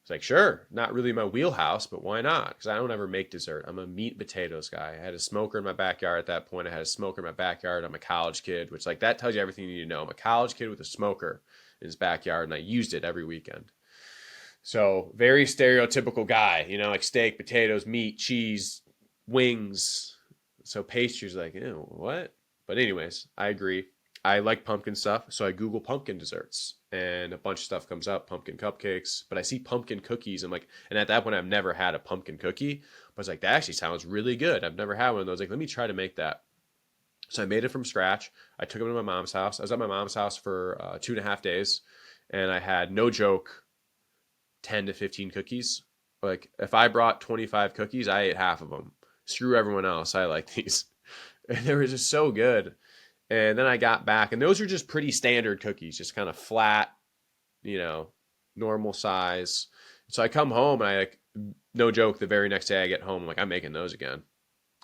It's like, sure, not really my wheelhouse, but why not? Because I don't ever make dessert. I'm a meat and potatoes guy. I had a smoker in my backyard at that point. I had a smoker in my backyard. I'm a college kid, which like that tells you everything you need to know. I'm a college kid with a smoker in his backyard, and I used it every weekend. So very stereotypical guy, you know, like steak, potatoes, meat, cheese, wings. So pastries, like, ew, what? But anyways, I agree. I like pumpkin stuff, so I Google pumpkin desserts, and a bunch of stuff comes up, pumpkin cupcakes. But I see pumpkin cookies. I'm like, and at that point, I've never had a pumpkin cookie. But it's like that actually sounds really good. I've never had one of those. Like, let me try to make that. So I made it from scratch. I took them to my mom's house. I was at my mom's house for 2.5 days, and I had no joke 10 to 15 cookies. Like if I brought 25 cookies, I ate half of them. Screw everyone else. I like these. And they were just so good. And then I got back, and those are just pretty standard cookies, just kind of flat, you know, normal size. So I come home, and I like, no joke, the very next day I get home, I'm like, I'm making those again.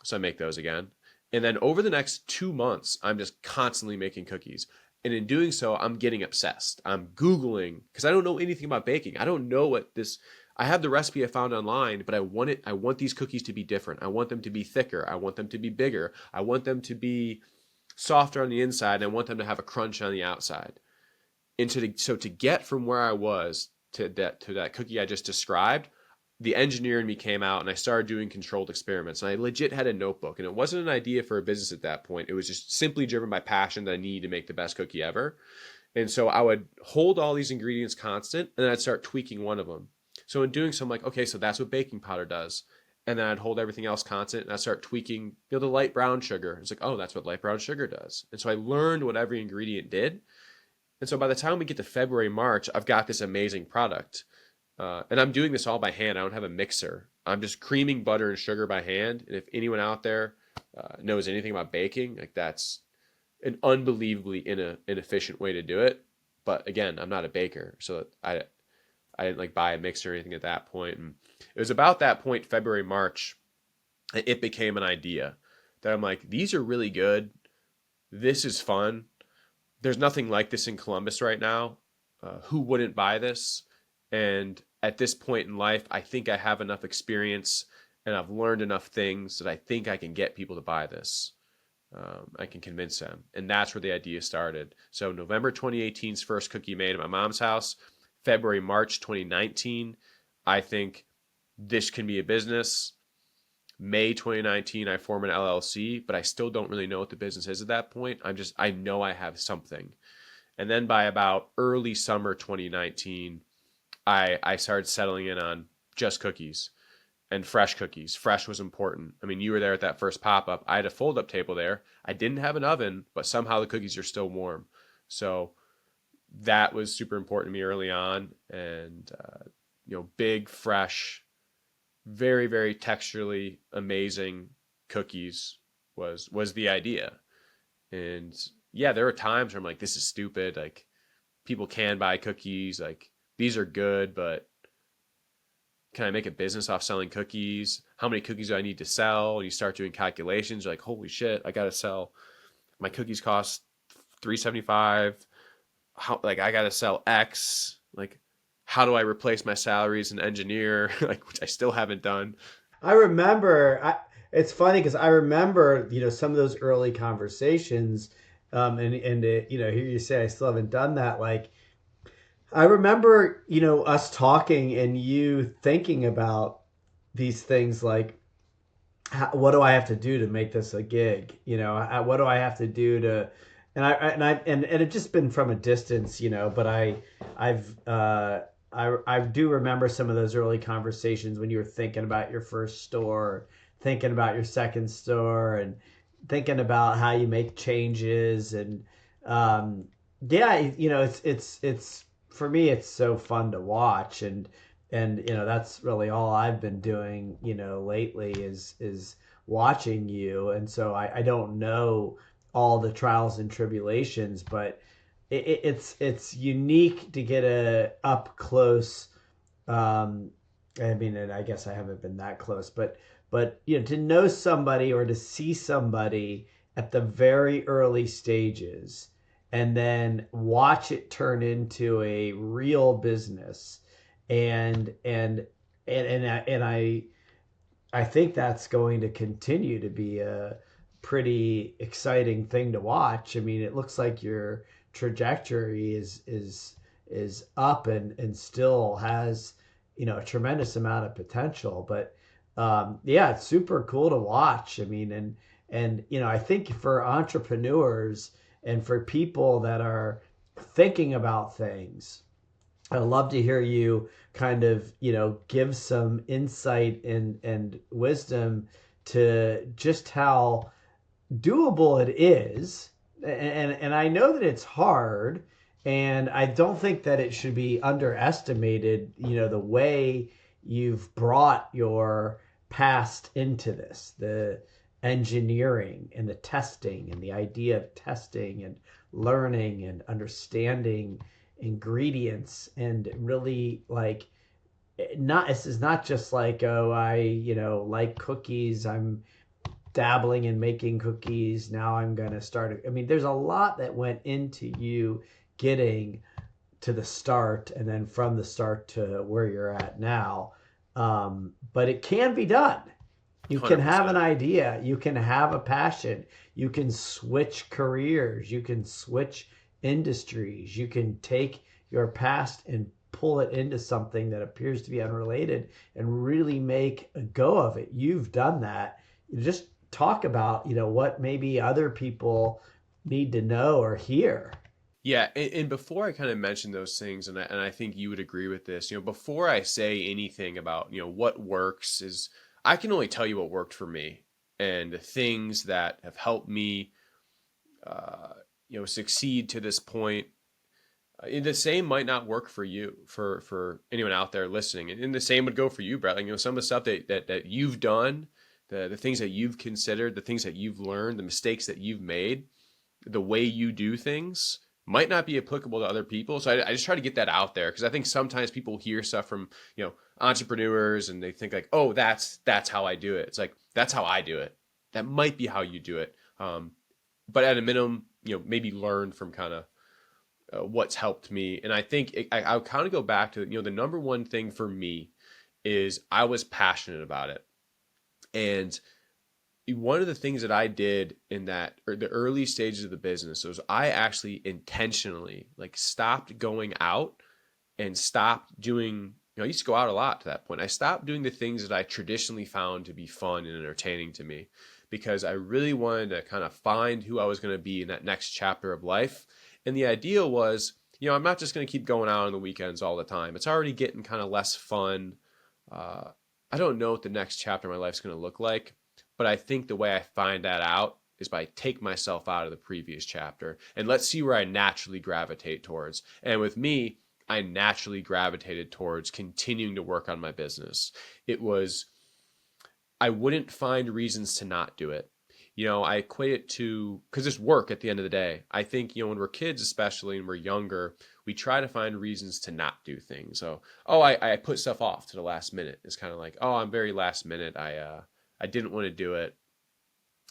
So I make those again. And then over the next 2 months, I'm just constantly making cookies. And in doing so, I'm getting obsessed. I'm Googling because I don't know anything about baking. I don't know what this. I have the recipe I found online, but I want it. I want these cookies to be different. I want them to be thicker. I want them to be bigger. I want them to be softer on the inside. And I want them to have a crunch on the outside. And so to get from where I was to that cookie I just described, the engineer in me came out, and I started doing controlled experiments. And I legit had a notebook, and it wasn't an idea for a business at that point. It was just simply driven by passion that I needed to make the best cookie ever. And so I would hold all these ingredients constant, and then I'd start tweaking one of them. So in doing so, I'm like, okay, so that's what baking powder does. And then I'd hold everything else constant, and I'd start tweaking, the light brown sugar. It's like, oh, that's what light brown sugar does. And so I learned what every ingredient did. And so by the time we get to February, March, I've got this amazing product. And I'm doing this all by hand. I don't have a mixer. I'm just creaming butter and sugar by hand. And if anyone out there knows anything about baking, like that's an unbelievably inefficient way to do it. But again, I'm not a baker, so I didn't like buy a mixer or anything at that point. And it was about that point, February, March, it became an idea that I'm like, these are really good. This is fun. There's nothing like this in Columbus right now. Who wouldn't buy this? And at this point in life, I think I have enough experience and I've learned enough things that I think I can get people to buy this. I can convince them. And that's where the idea started. So November 2018's first cookie made at my mom's house. February, March 2019, I think this can be a business. May 2019, I form an LLC, but I still don't really know what the business is at that point. I know I have something. And then by about early summer 2019, I started settling in on just cookies and fresh cookies. Fresh was important. I mean, you were there at that first pop-up. I had a fold-up table there. I didn't have an oven, but somehow the cookies are still warm. So that was super important to me early on. And, big, fresh, very, very texturally amazing cookies was the idea. And yeah, there were times where I'm like, this is stupid. Like people can buy cookies. Like these are good, but can I make a business off selling cookies? How many cookies do I need to sell? And you start doing calculations. You're like, holy shit, I got to sell. My cookies cost $3.75. I got to sell X. Like, how do I replace my salary as an engineer? Like, which I still haven't done. I remember. It's funny because I remember, some of those early conversations, and here you say I still haven't done that. Like, I remember, us talking and you thinking about these things like, what do I have to do to make this a gig? What do I have to do to, and it just been from a distance, but I've I do remember some of those early conversations when you were thinking about your first store, thinking about your second store, and thinking about how you make changes. And um, yeah, it's for me, it's so fun to watch. And that's really all I've been doing, lately is watching you. And so I don't know all the trials and tribulations, but it's unique to get a up close. um I mean, and I guess I haven't been that close, but to know somebody or to see somebody at the very early stages and then watch it turn into a real business. And and and and I, and I think that's going to continue to be a pretty exciting thing to watch. I mean, it looks like your trajectory is up and still has a tremendous amount of potential. But yeah, it's super cool to watch. I mean, and I think for entrepreneurs and for people that are thinking about things, I'd love to hear you kind of, give some insight and wisdom to just how doable it is. And I know that it's hard, and I don't think that it should be underestimated, the way you've brought your past into this, the engineering and the testing and the idea of testing and learning and understanding ingredients, and really like, not this is not just like, oh, I like cookies, I'm dabbling in making cookies, now I'm going to start. I mean, there's a lot that went into you getting to the start, and then from the start to where you're at now. But it can be done. You can have an 100%. idea, you can have a passion, you can switch careers, you can switch industries, you can take your past and pull it into something that appears to be unrelated and really make a go of it. You've done that. You just talk about, what maybe other people need to know or hear. Yeah, and before I kind of mention those things, and I think you would agree with this, before I say anything about, what works is, I can only tell you what worked for me and the things that have helped me, uh, succeed to this point. The same might not work for you, for anyone out there listening, and the same would go for you, Brett. Like, some of the stuff that you've done, the things that you've considered, the things that you've learned, the mistakes that you've made, the way you do things might not be applicable to other people. So I just try to get that out there, because I think sometimes people hear stuff from, entrepreneurs, and they think like, oh, that's how I do it. It's like, that's how I do it. That might be how you do it. But at a minimum, maybe learn from kind of what's helped me. And I think I'll kind of go back to, the number one thing for me is I was passionate about it. And one of the things that I did in that, or the early stages of the business, was I actually intentionally like stopped going out and stopped doing, I used to go out a lot to that point. I stopped doing the things that I traditionally found to be fun and entertaining to me, because I really wanted to kind of find who I was going to be in that next chapter of life. And the idea was, I'm not just going to keep going out on the weekends all the time. It's already getting kind of less fun. Uh, I don't know what the next chapter of my life is going to look like, but I think the way I find that out is by take myself out of the previous chapter and let's see where I naturally gravitate towards. And with me, I naturally gravitated towards continuing to work on my business. It was, I wouldn't find reasons to not do it. I equate it to, because it's work at the end of the day. I think, when we're kids, especially, and we're younger, we try to find reasons to not do things. So, oh, I put stuff off to the last minute. It's kind of like, oh, I'm very last minute. I didn't want to do it.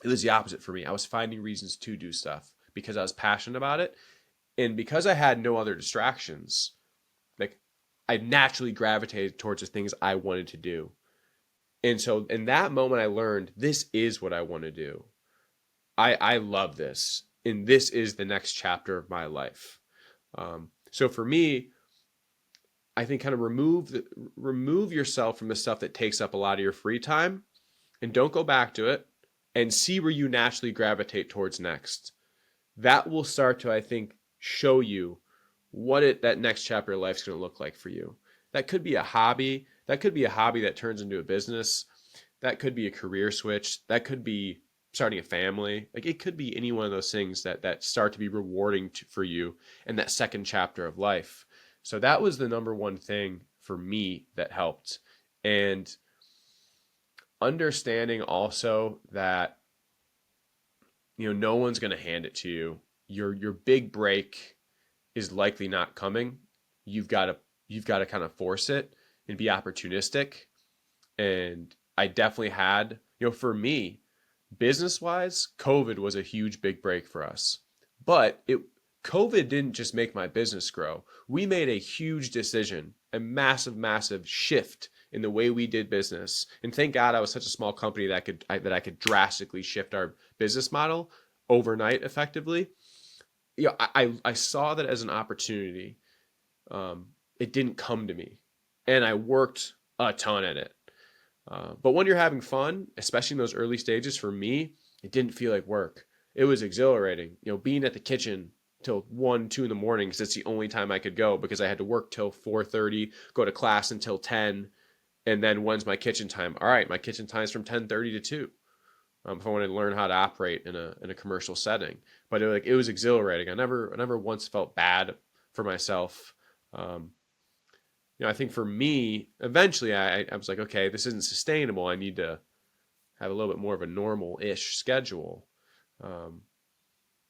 It was the opposite for me. I was finding reasons to do stuff because I was passionate about it. And because I had no other distractions, like, I naturally gravitated towards the things I wanted to do. And so in that moment, I learned this is what I want to do. I love this. And this is the next chapter of my life. So for me, I think kind of remove yourself from the stuff that takes up a lot of your free time, and don't go back to it, and see where you naturally gravitate towards next. That will start to, I think, show you what that next chapter of life is going to look like for you. That could be a hobby. That could be a hobby that turns into a business. That could be a career switch. That could be starting a family. Like it could be any one of those things that start to be rewarding for you in that second chapter of life. So that was the number one thing for me that helped. And understanding also that no one's going to hand it to you. Your big break is likely not coming. You've got to kind of force it and be opportunistic. And I definitely had, for me, business wise, COVID was a huge big break for us. But COVID didn't just make my business grow. We made a huge decision, a massive, massive shift in the way we did business. And thank God I was such a small company that I could drastically shift our business model overnight effectively. I saw that as an opportunity. It didn't come to me, and I worked a ton at it. But when you're having fun, especially in those early stages, for me, it didn't feel like work. It was exhilarating. Being at the kitchen till 1, 2 in the morning, because it's the only time I could go, because I had to work till 4:30, go to class until 10, and then when's my kitchen time? All right, my kitchen time is from 10:30 to 2. If I wanted to learn how to operate in a commercial setting, but it was exhilarating. I never once felt bad for myself. I think for me, eventually I was like, okay, this isn't sustainable. I need to have a little bit more of a normal-ish schedule. But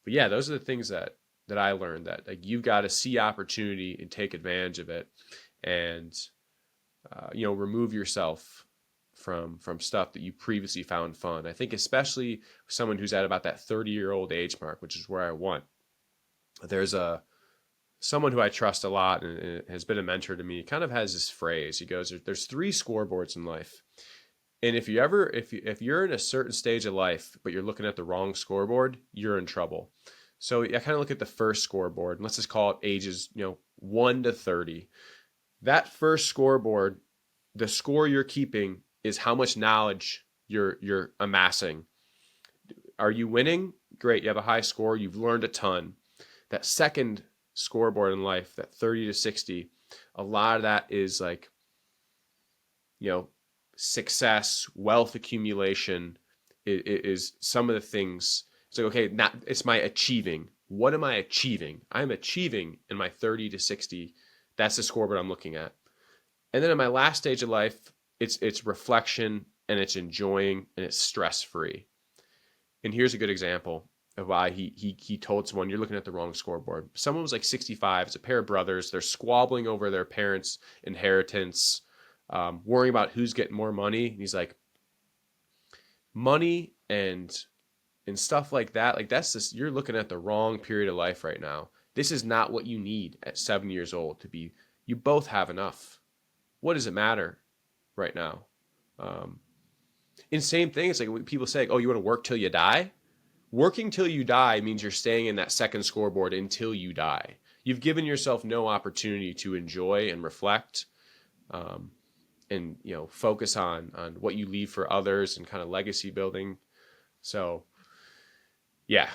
yeah, those are the things that I learned, that like you've got to see opportunity and take advantage of it, and remove yourself from stuff that you previously found fun. I think especially someone who's at about that 30-year-old age mark, which is where I want. There's someone who I trust a lot and has been a mentor to me, kind of has this phrase. He goes, there's 3 scoreboards in life. And if you're in a certain stage of life, but you're looking at the wrong scoreboard, you're in trouble. So I kind of look at the first scoreboard, and let's just call it ages, 1 to 30. That first scoreboard, the score you're keeping is how much knowledge you're amassing. Are you winning? Great, you have a high score, you've learned a ton. That second scoreboard in life, that 30 to 60, a lot of that is like, success, wealth accumulation is some of the things. It's like, okay, not, it's my achieving. What am I achieving? I'm achieving in my 30 to 60. That's the scoreboard I'm looking at. And then in my last stage of life, it's reflection, and it's enjoying, and it's stress-free. And here's a good example of why he told someone, you're looking at the wrong scoreboard. Someone was like 65. It's a pair of brothers. They're squabbling over their parents' inheritance, worrying about who's getting more money. And he's like, money and stuff like that, like that's just, you're looking at the wrong period of life right now. This is not what you need at 7 years old to be. You both have enough. What does it matter right now? And same thing, it's like when people say, oh, you want to work till you die? Working till you die means you're staying in that second scoreboard until you die. You've given yourself no opportunity to enjoy and reflect, and focus on what you leave for others and kind of legacy building. So yeah,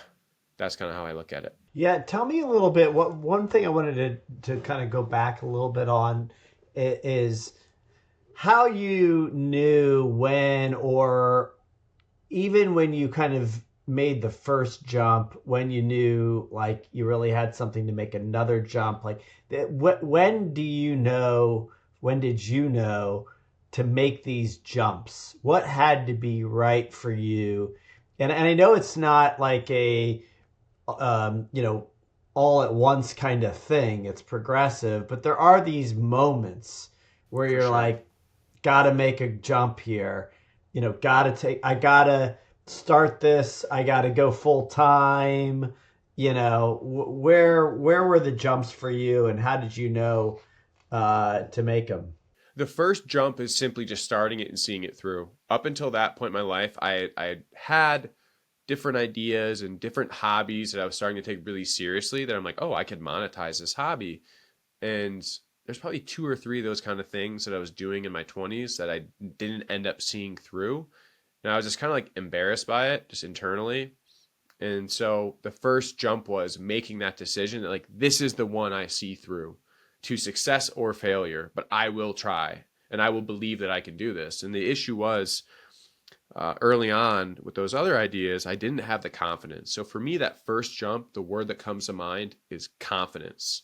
that's kind of how I look at it. Yeah, tell me a little bit. What one thing I wanted to kind of go back a little bit on is how you knew when, or even when you kind of made the first jump, when you knew like you really had something to make another jump. Like when do you know? When did you know to make these jumps? What had to be right for you? And I know it's not like a all at once kind of thing. It's progressive, but there are these moments where For you're sure. like, gotta make a jump here. I gotta start this. I gotta go full time. Where were the jumps for you, and how did you know to make them? The first jump is simply just starting it and seeing it through. Up until that point in my life, I had different ideas and different hobbies that I was starting to take really seriously, that I'm like, oh, I could monetize this hobby. And there's probably 2 or 3 of those kind of things that I was doing in my 20s that I didn't end up seeing through. And I was just kind of like embarrassed by it, just internally. And so the first jump was making that decision that like, this is the one I see through. to success or failure, but I will try and I will believe that I can do this. And the issue was early on with those other ideas, I didn't have the confidence. So for me, that first jump, the word that comes to mind is confidence.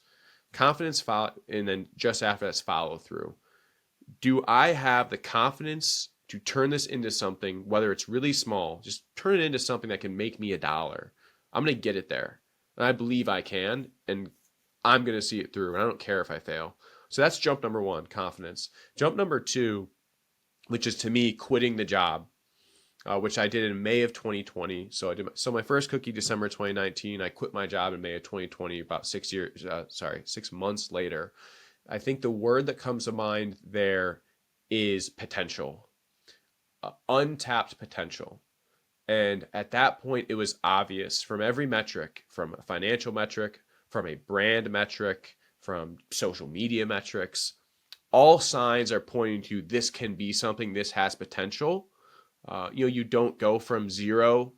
Confidence, and then just after that's follow through. Do I have the confidence to turn this into something, whether it's really small, just turn it into something that can make me $1? I'm going to get it there. And I believe I can, and I'm going to see it through, and I don't care if I fail. So that's jump number one, confidence. Jump number two, which is to me quitting the job, which I did in May of 2020. So my first cookie, December 2019. I quit my job in May of 2020, about 6 months later. I think the word that comes to mind there is potential, untapped potential. And at that point, it was obvious from every metric, from a financial metric, from a brand metric, from social media metrics, all signs are pointing to this can be something, this has potential. You don't go from zero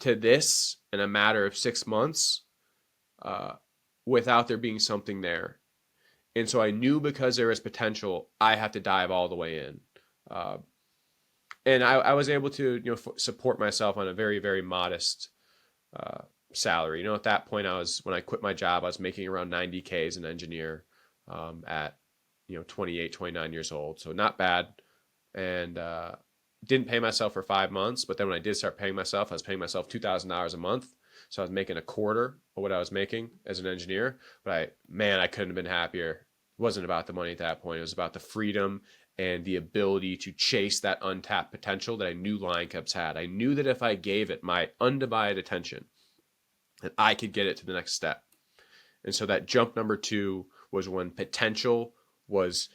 to this in a matter of 6 months without there being something there. And so I knew because there is potential, I have to dive all the way in. And I was able to support myself on a very, very modest salary. At that point, when I quit my job, I was making around 90K as an engineer at 28, 29 years old. So not bad. And didn't pay myself for 5 months. But then when I did start paying myself, I was paying myself $2,000 a month. So I was making a quarter of what I was making as an engineer. But I couldn't have been happier. It wasn't about the money at that point. It was about the freedom and the ability to chase that untapped potential that I knew Lion Cubs had. I knew that if I gave it my undivided attention, that I could get it to the next step. And so that jump number two was when potential was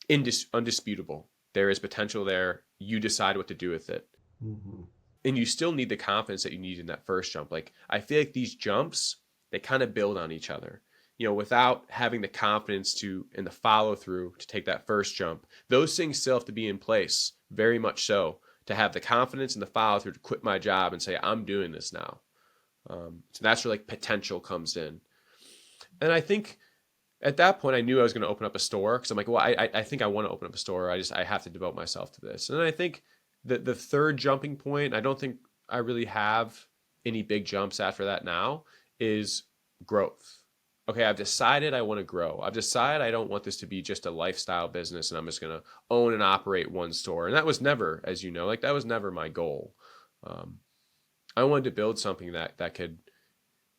undisputable. There is potential there. You decide what to do with it. Mm-hmm. And you still need the confidence that you need in that first jump. Like, I feel like these jumps, they kind of build on each other. Without having the confidence and the follow through to take that first jump, those things still have to be in place, very much so, to have the confidence and the follow through to quit my job and say, I'm doing this now. So that's where potential comes in. And I think at that point I knew I was going to open up a store, because I'm like, well, I think I want to open up a store. I have to devote myself to this. And then I think the third jumping point, I don't think I really have any big jumps after that now, is growth. Okay, I've decided I want to grow. I've decided I don't want this to be just a lifestyle business and I'm just going to own and operate one store. And that was never, as you know, that was never my goal. I wanted to build something that could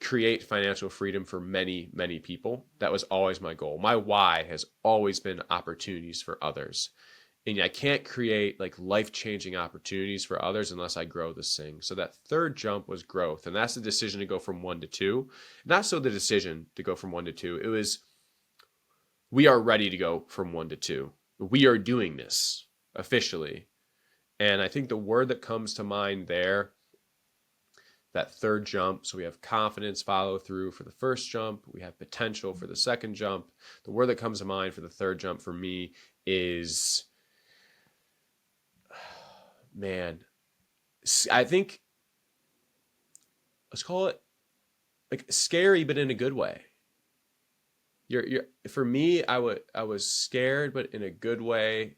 create financial freedom for many, many people. That was always my goal. My why has always been opportunities for others. And I can't create life-changing opportunities for others unless I grow this thing. So that third jump was growth. And that's the decision to go from 1 to 2. Not so the decision to go from 1 to 2. It was, we are ready to go from 1 to 2. We are doing this officially. And I think the word that comes to mind there, that third jump, so we have confidence, follow through for the first jump. We have potential for the second jump. The word that comes to mind for the third jump for me is, I think, let's call it scary, but in a good way. For me, I was scared, but in a good way,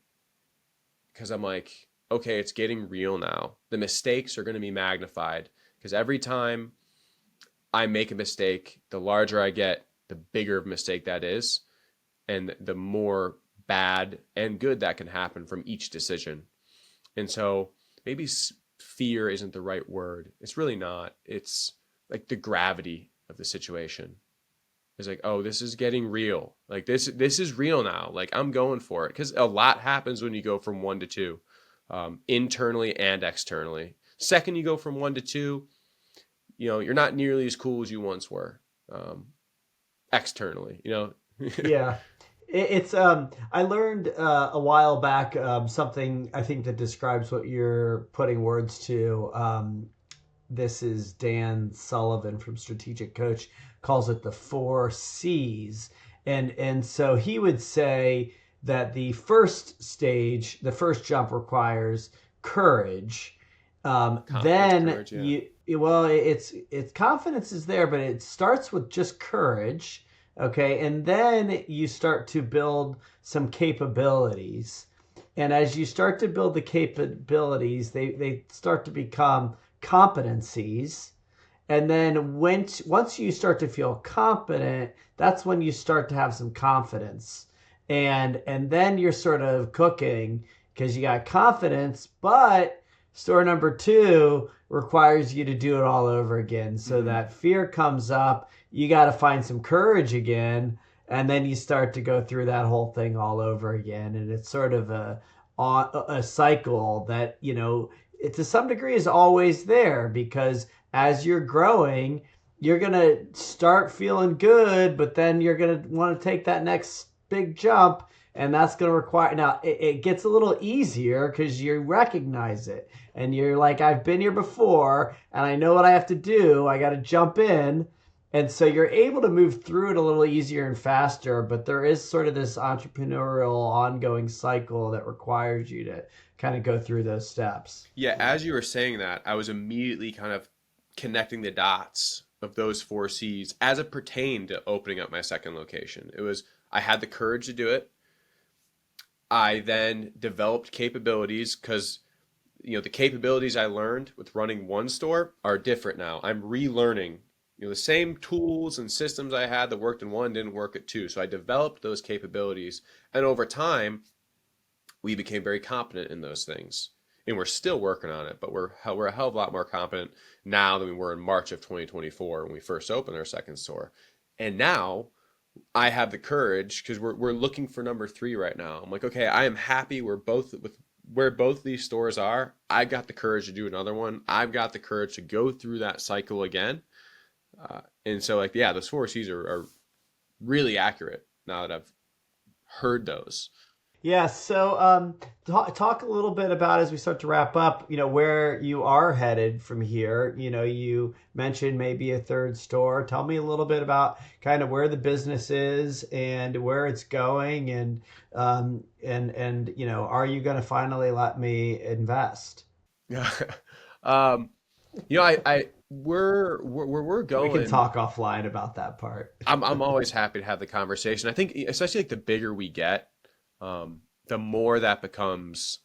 because I'm like, okay, it's getting real now. The mistakes are going to be magnified, because every time I make a mistake, the larger I get, the bigger of a mistake that is, and the more bad and good that can happen from each decision. And so maybe fear isn't the right word. It's really not. It's the gravity of the situation. It's oh, this is getting real. This is real now. I'm going for it. Because a lot happens when you go from 1 to 2, internally and externally. Second you go from 1 to 2, you're not nearly as cool as you once were, externally, Yeah. It's I learned a while back something I think that describes what you're putting words to. This is Dan Sullivan from Strategic Coach, calls it the 4 C's, and so he would say that the first stage, the first jump, requires courage. Then courage, yeah. it's confidence is there, but it starts with just courage. Okay. And then you start to build some capabilities. And as you start to build the capabilities, they start to become competencies. And then once you start to feel competent, that's when you start to have some confidence. And then you're sort of cooking because you got confidence, but store number two requires you to do it all over again. So Hmm. that fear comes up, you got to find some courage again, and then you start to go through that whole thing all over again. And it's sort of a cycle that, to some degree is always there, because as you're growing, you're going to start feeling good, but then you're going to want to take that next big jump. And that's going to require, now it gets a little easier because you recognize it and you're like, I've been here before and I know what I have to do. I got to jump in. And so you're able to move through it a little easier and faster, but there is sort of this entrepreneurial ongoing cycle that requires you to kind of go through those steps. Yeah, as you were saying that, I was immediately kind of connecting the dots of those four C's as it pertained to opening up my second location. It was I had the courage to do it. I then developed capabilities because the capabilities I learned with running one store are different now. I'm relearning. The same tools and systems I had that worked in one didn't work at two. So I developed those capabilities, and over time, we became very competent in those things. And we're still working on it, but we're a hell of a lot more competent now than we were in March of 2024 when we first opened our second store. And now I have the courage because we're looking for number three right now. I'm like, okay, I am happy we're both with where both these stores are. I got the courage to do another one. I've got the courage to go through that cycle again. And so, like, yeah, those four C's are really accurate now that I've heard those. Yeah, so talk a little bit about, as we start to wrap up, where you are headed from here. You mentioned maybe a third store. Tell me a little bit about kind of where the business is and where it's going, and are you going to finally let me invest? Yeah. um, I where we're We can going. talk offline about that part. I'm always happy to have the conversation. I think, especially like the bigger we get, the more that becomes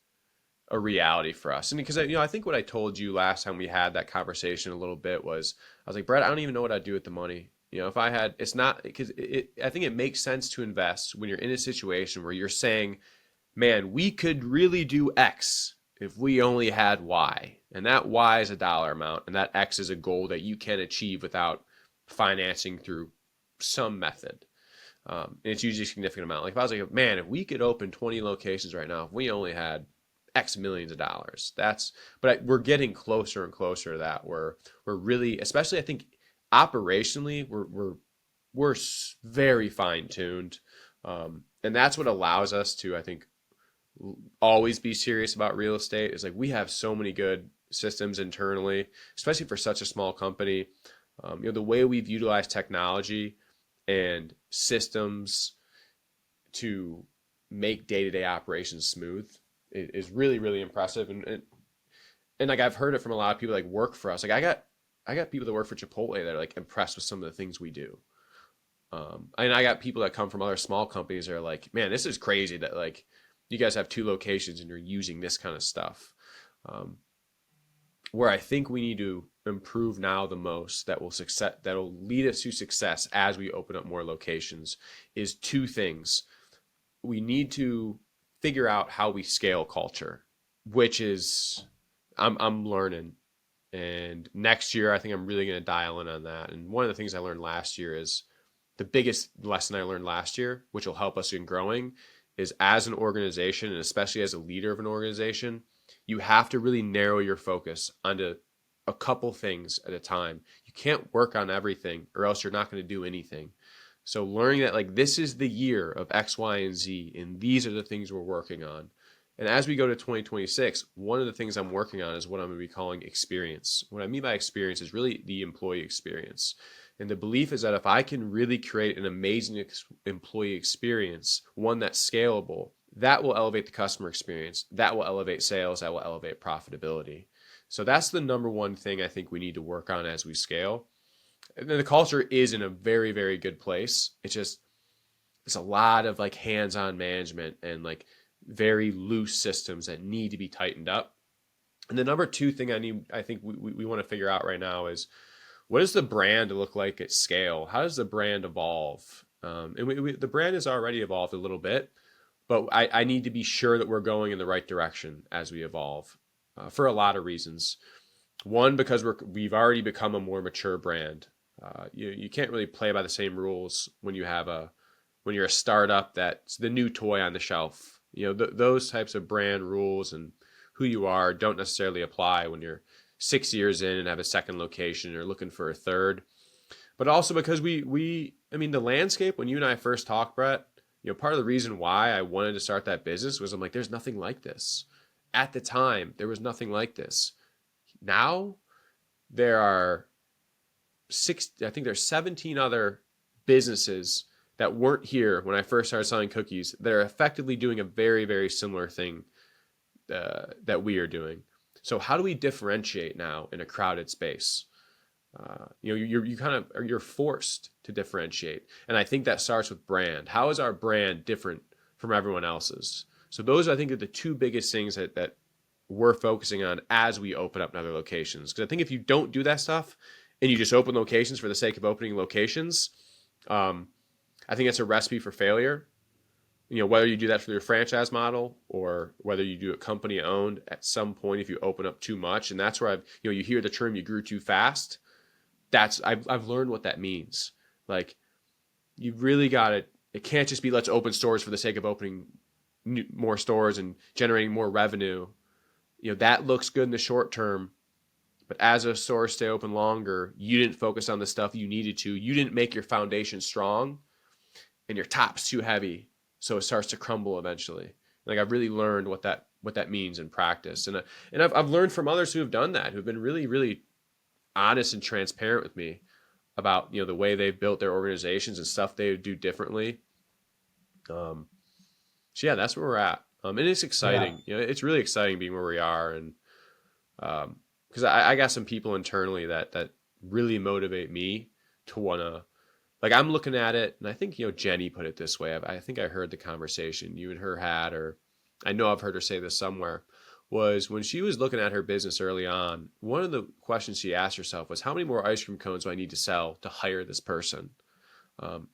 a reality for us. And because I think what I told you last time we had that conversation a little bit was I was like, Brett, I don't even know what I'd do with the money. If I had, it's not because I think it makes sense to invest when you're in a situation where you're saying, man, we could really do X if we only had Y. And that Y is a dollar amount, and that X is a goal that you can achieve without financing through some method. And it's usually a significant amount. Like if I was like, man, if we could open 20 locations right now, if we only had X millions of dollars, we're getting closer and closer to that. We're really, especially I think operationally, we're very fine tuned. And that's what allows us to, I think, always be serious about real estate. Is like we have so many good systems internally, especially for such a small company. The way we've utilized technology and systems to make day-to-day operations smooth is really, really impressive. And like I've heard it from a lot of people like work for us. Like I got people that work for Chipotle that are like impressed with some of the things we do. And I got people that come from other small companies that are like, man, this is crazy that like you guys have two locations and you're using this kind of stuff. Um, where I think we need to improve now the most that'll lead us to success as we open up more locations is two things. We need to figure out how we scale culture, which is I'm learning. And next year I think I'm really going to dial in on that. And one of the things I learned last year is the biggest lesson I learned last year, which will help us in growing, is as an organization and especially as a leader of an organization, you have to really narrow your focus onto a couple things at a time. You can't work on everything or else you're not going to do anything. So learning that like this is the year of X, Y, and Z, and these are the things we're working on. And as we go to 2026, one of the things I'm working on is what I'm going to be calling experience. What I mean by experience is really the employee experience. And the belief is that if I can really create an amazing employee experience, one that's scalable, that will elevate the customer experience. That will elevate sales. That will elevate profitability. So that's the number one thing I think we need to work on as we scale. And the culture is in a very, very good place. It's just it's a lot of like hands-on management and like very loose systems that need to be tightened up. And the number two thing I think we want to figure out right now is what does the brand look like at scale? How does the brand evolve? And the brand has already evolved a little bit, but I need to be sure that we're going in the right direction as we evolve for a lot of reasons. One, because we've already become a more mature brand. You can't really play by the same rules when you're a startup that's the new toy on the shelf. Those types of brand rules and who you are don't necessarily apply when you're 6 years in and have a second location or looking for a third. But also because I mean, the landscape when you and I first talked, Brett, part of the reason why I wanted to start that business was I'm like, there's nothing like this. At the time, there was nothing like this. Now there are I think there's 17 other businesses that weren't here when I first started selling cookies that are effectively doing a very, very similar thing that we are doing. So how do we differentiate now in a crowded space? You're forced to differentiate, and I think that starts with brand. How is our brand different from everyone else's? So those, I think, are the two biggest things that we're focusing on as we open up other locations. Because I think if you don't do that stuff and you just open locations for the sake of opening locations, I think that's a recipe for failure. Whether you do that through your franchise model or whether you do it company owned, at some point, if you open up too much, and that's where you hear the term "you grew too fast." I've learned what that means. Like, you really got it. It can't just be let's open stores for the sake of opening more stores and generating more revenue. That looks good in the short term, but as a store stay open longer, you didn't focus on the stuff you needed to. You didn't make your foundation strong, and your top's too heavy, so it starts to crumble eventually. Like, I've really learned what that means in practice, and I've learned from others who have done that, who've been really, really honest and transparent with me about the way they've built their organizations and stuff they would do differently. So yeah, that's where we're at. And it's Yeah. exciting. It's really exciting being where we are, and because I got some people internally that really motivate me to wanna. Like, I'm looking at it, and I think Jenny put it this way. I think I heard the conversation you and her had, or I know I've heard her say this somewhere. Was when she was looking at her business early on, one of the questions she asked herself was, how many more ice cream cones do I need to sell to hire this person, um,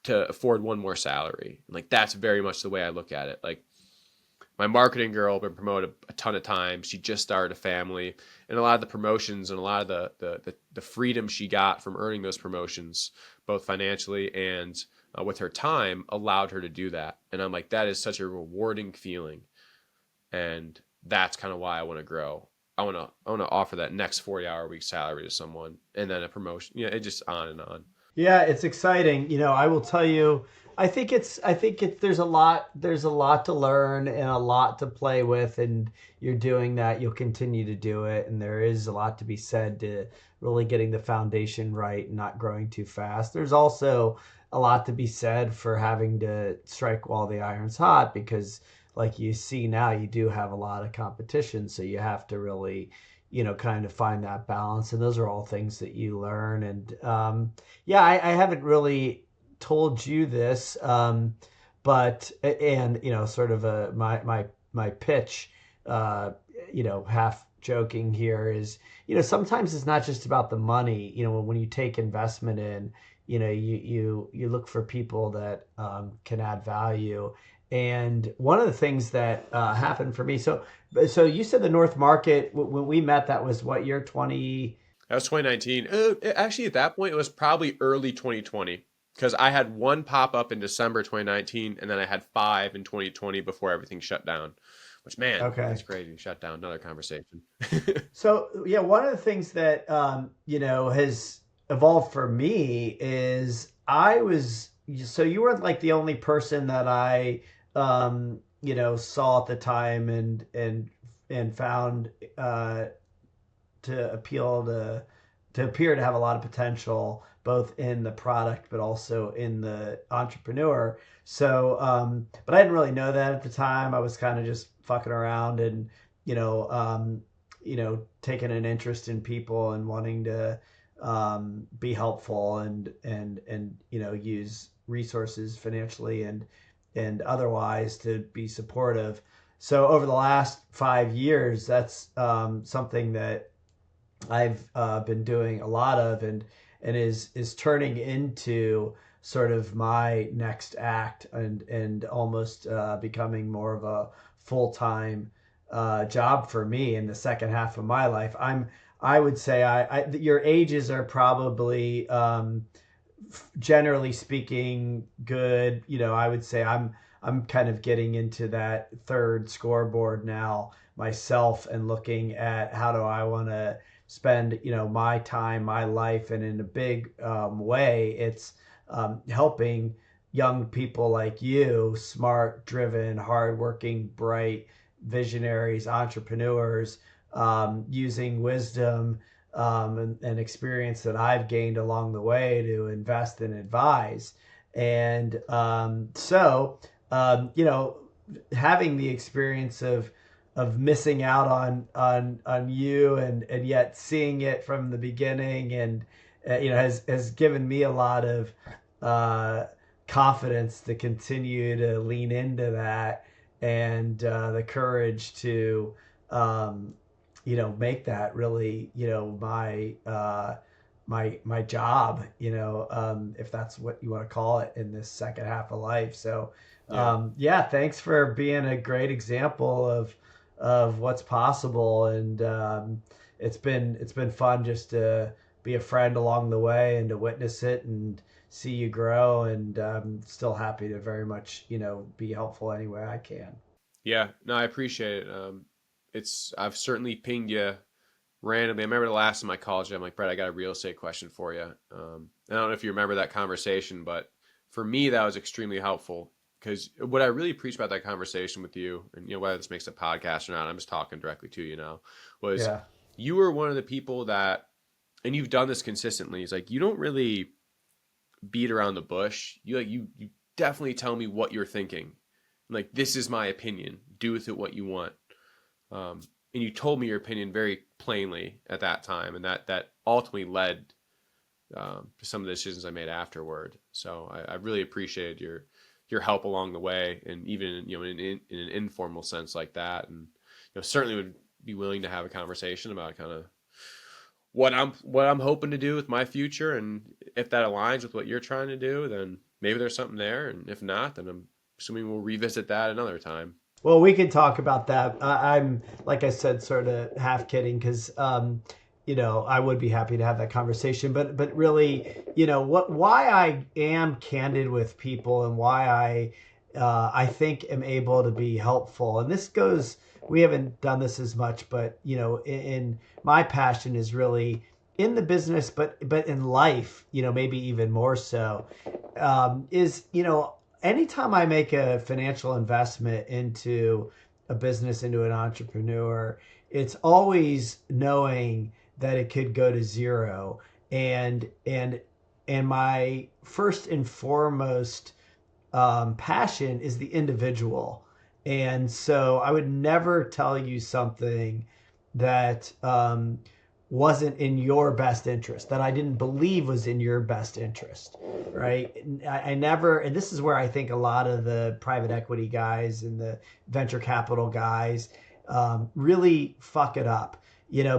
to afford one more salary? And like, that's very much the way I look at it. Like, my marketing girl been promoted a ton of times. She just started a family, and a lot of the promotions and a lot of the freedom she got from earning those promotions, both financially and with her time, allowed her to do that. And I'm like, that is such a rewarding feeling, and that's kind of why I want to grow. I want to offer that next 40-hour week salary to someone, and then a promotion. It just on and on. Yeah, it's exciting. I will tell you, there's a lot to learn and a lot to play with, and you're doing that. You'll continue to do it, and there is a lot to be said to really getting the foundation right and not growing too fast. There's also a lot to be said for having to strike while the iron's hot, because like you see now, you do have a lot of competition, so you have to really kind of find that balance. And those are all things that you learn. And yeah, I haven't really told you this, but and sort of my pitch, half joking here is, sometimes it's not just about the money. When you take investment in, you look for people that can add value. And one of the things that happened for me, so you said the North Market when we met, that was what year? 20. That was 2019. Actually, at that point, it was probably early 2020 because I had one pop up in December 2019, and then I had five in 2020 before everything shut down. Which, man, Okay. that's crazy. Shut down. Another conversation. So yeah, one of the things that has evolved for me is so you were like the only person that I saw at the time and found to appear to have a lot of potential both in the product but also in the entrepreneur. So but I didn't really know that at the time. I was kind of just fucking around and taking an interest in people and wanting to be helpful and use resources financially and otherwise to be supportive. So over the last 5 years, that's something that I've been doing a lot of, and is turning into sort of my next act, and almost becoming more of a full time job for me in the second half of my life. I would say your ages are probably generally speaking good. I would say I'm kind of getting into that third scoreboard now myself, and looking at how do I want to spend my time, my life. And in a big way, it's helping young people like you, smart, driven, hardworking, bright, visionaries, entrepreneurs, using wisdom and experience that I've gained along the way to invest and advise. And having the experience of missing out on you, and yet seeing it from the beginning, and has given me a lot of uh, confidence to continue to lean into that, and the courage to um, make that really my job, if that's what you want to call it in this second half of life. So Yeah. yeah, thanks for being a great example of what's possible. And it's been fun just to be a friend along the way, and to witness it and see you grow. And still happy to very much be helpful any way I can. Yeah. No, I appreciate it. I've certainly pinged you randomly. I remember the last time I called you, I'm like, Brett, I got a real estate question for you. I don't know if you remember that conversation, but for me, that was extremely helpful, because what I really preached about that conversation with you, and whether this makes a podcast or not, I'm just talking directly to you now, was Yeah. you were one of the people that, and you've done this consistently. It's like you don't really beat around the bush. You definitely tell me what you're thinking. Like, this is my opinion. Do with it what you want. Um, and you told me your opinion very plainly at that time, and that ultimately led to some of the decisions I made afterward. So I really appreciated your help along the way, and even in an informal sense like that, and certainly would be willing to have a conversation about kind of what I'm hoping to do with my future, and if that aligns with what you're trying to do, then maybe there's something there, and if not, then I'm assuming we'll revisit that another time. Well, we can talk about that. I'm, like I said, sort of half kidding, because I would be happy to have that conversation. But really, why I am candid with people, and why I think am able to be helpful. And this goes. We haven't done this as much, but in my passion is really in the business, but in life, maybe even more so, is anytime I make a financial investment into a business, into an entrepreneur, it's always knowing that it could go to zero. And my first and foremost passion is the individual. And so I would never tell you something that wasn't in your best interest, that I didn't believe was in your best interest, right? I never, and this is where I think a lot of the private equity guys and the venture capital guys really fuck it up,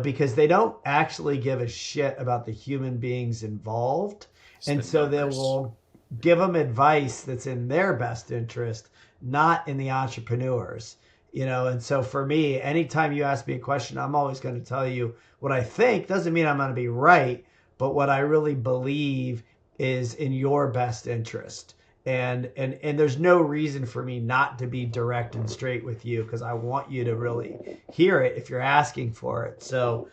because they don't actually give a shit about the human beings involved. It's the And so they numbers. will give them advice that's in their best interest, not in the entrepreneurs. And so for me, anytime you ask me a question, I'm always going to tell you what I think. Doesn't mean I'm going to be right, but what I really believe is in your best interest. And there's no reason for me not to be direct and straight with you, because I want you to really hear it if you're asking for it. So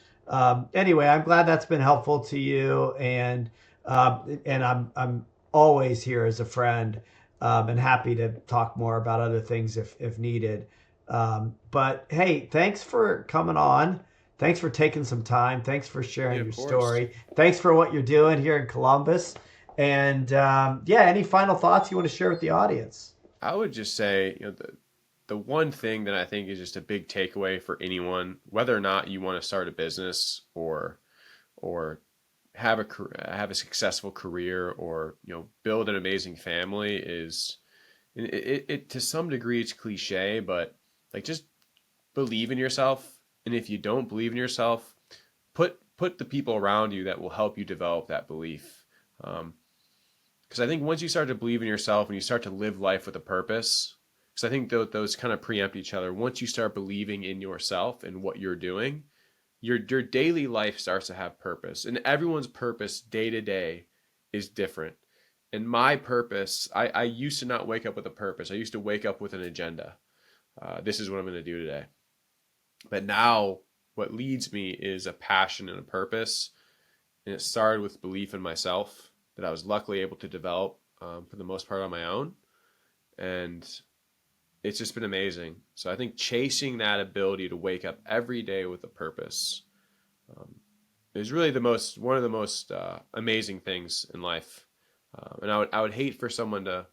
anyway, I'm glad that's been helpful to you, and I'm always here as a friend, and happy to talk more about other things if needed. But hey, thanks for coming on. Thanks for taking some time. Thanks for Yeah, sharing of your course. story. Thanks for what you're doing here in Columbus. And yeah, any final thoughts you want to share with the audience? I would just say, the one thing that I think is just a big takeaway for anyone, whether or not you want to start a business or have a successful career or build an amazing family is it to some degree it's cliche, but like just believe in yourself. And if you don't believe in yourself, put the people around you that will help you develop that belief. Because I think once you start to believe in yourself and you start to live life with a purpose, because I think those kind of preempt each other. Once you start believing in yourself and what you're doing, your daily life starts to have purpose, and everyone's purpose day to day is different. And my purpose, I used to not wake up with a purpose. I used to wake up with an agenda. This is what I'm going to do today. But now, what leads me is a passion and a purpose. And it started with belief in myself that I was luckily able to develop for the most part on my own. And it's just been amazing. So I think chasing that ability to wake up every day with a purpose um, is really one of the most amazing things in life. And I would hate for someone to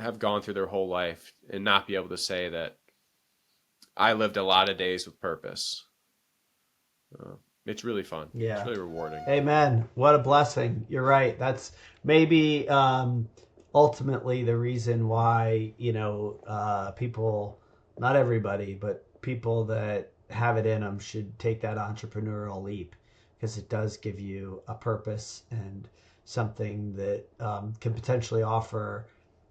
have gone through their whole life and not be able to say that I lived a lot of days with purpose. Uh, it's really fun. It's Yeah. really rewarding. Amen. What a blessing. You're right. That's maybe ultimately the reason why, people, not everybody, but people that have it in them should take that entrepreneurial leap because it does give you a purpose and something that can potentially offer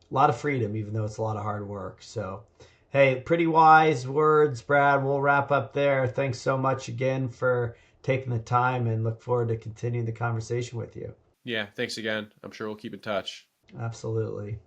a lot of freedom, even though it's a lot of hard work. So, hey, pretty wise words, Brad. We'll wrap up there. Thanks so much again for taking the time and look forward to continuing the conversation with you. Yeah, thanks again. I'm sure we'll keep in touch. Absolutely.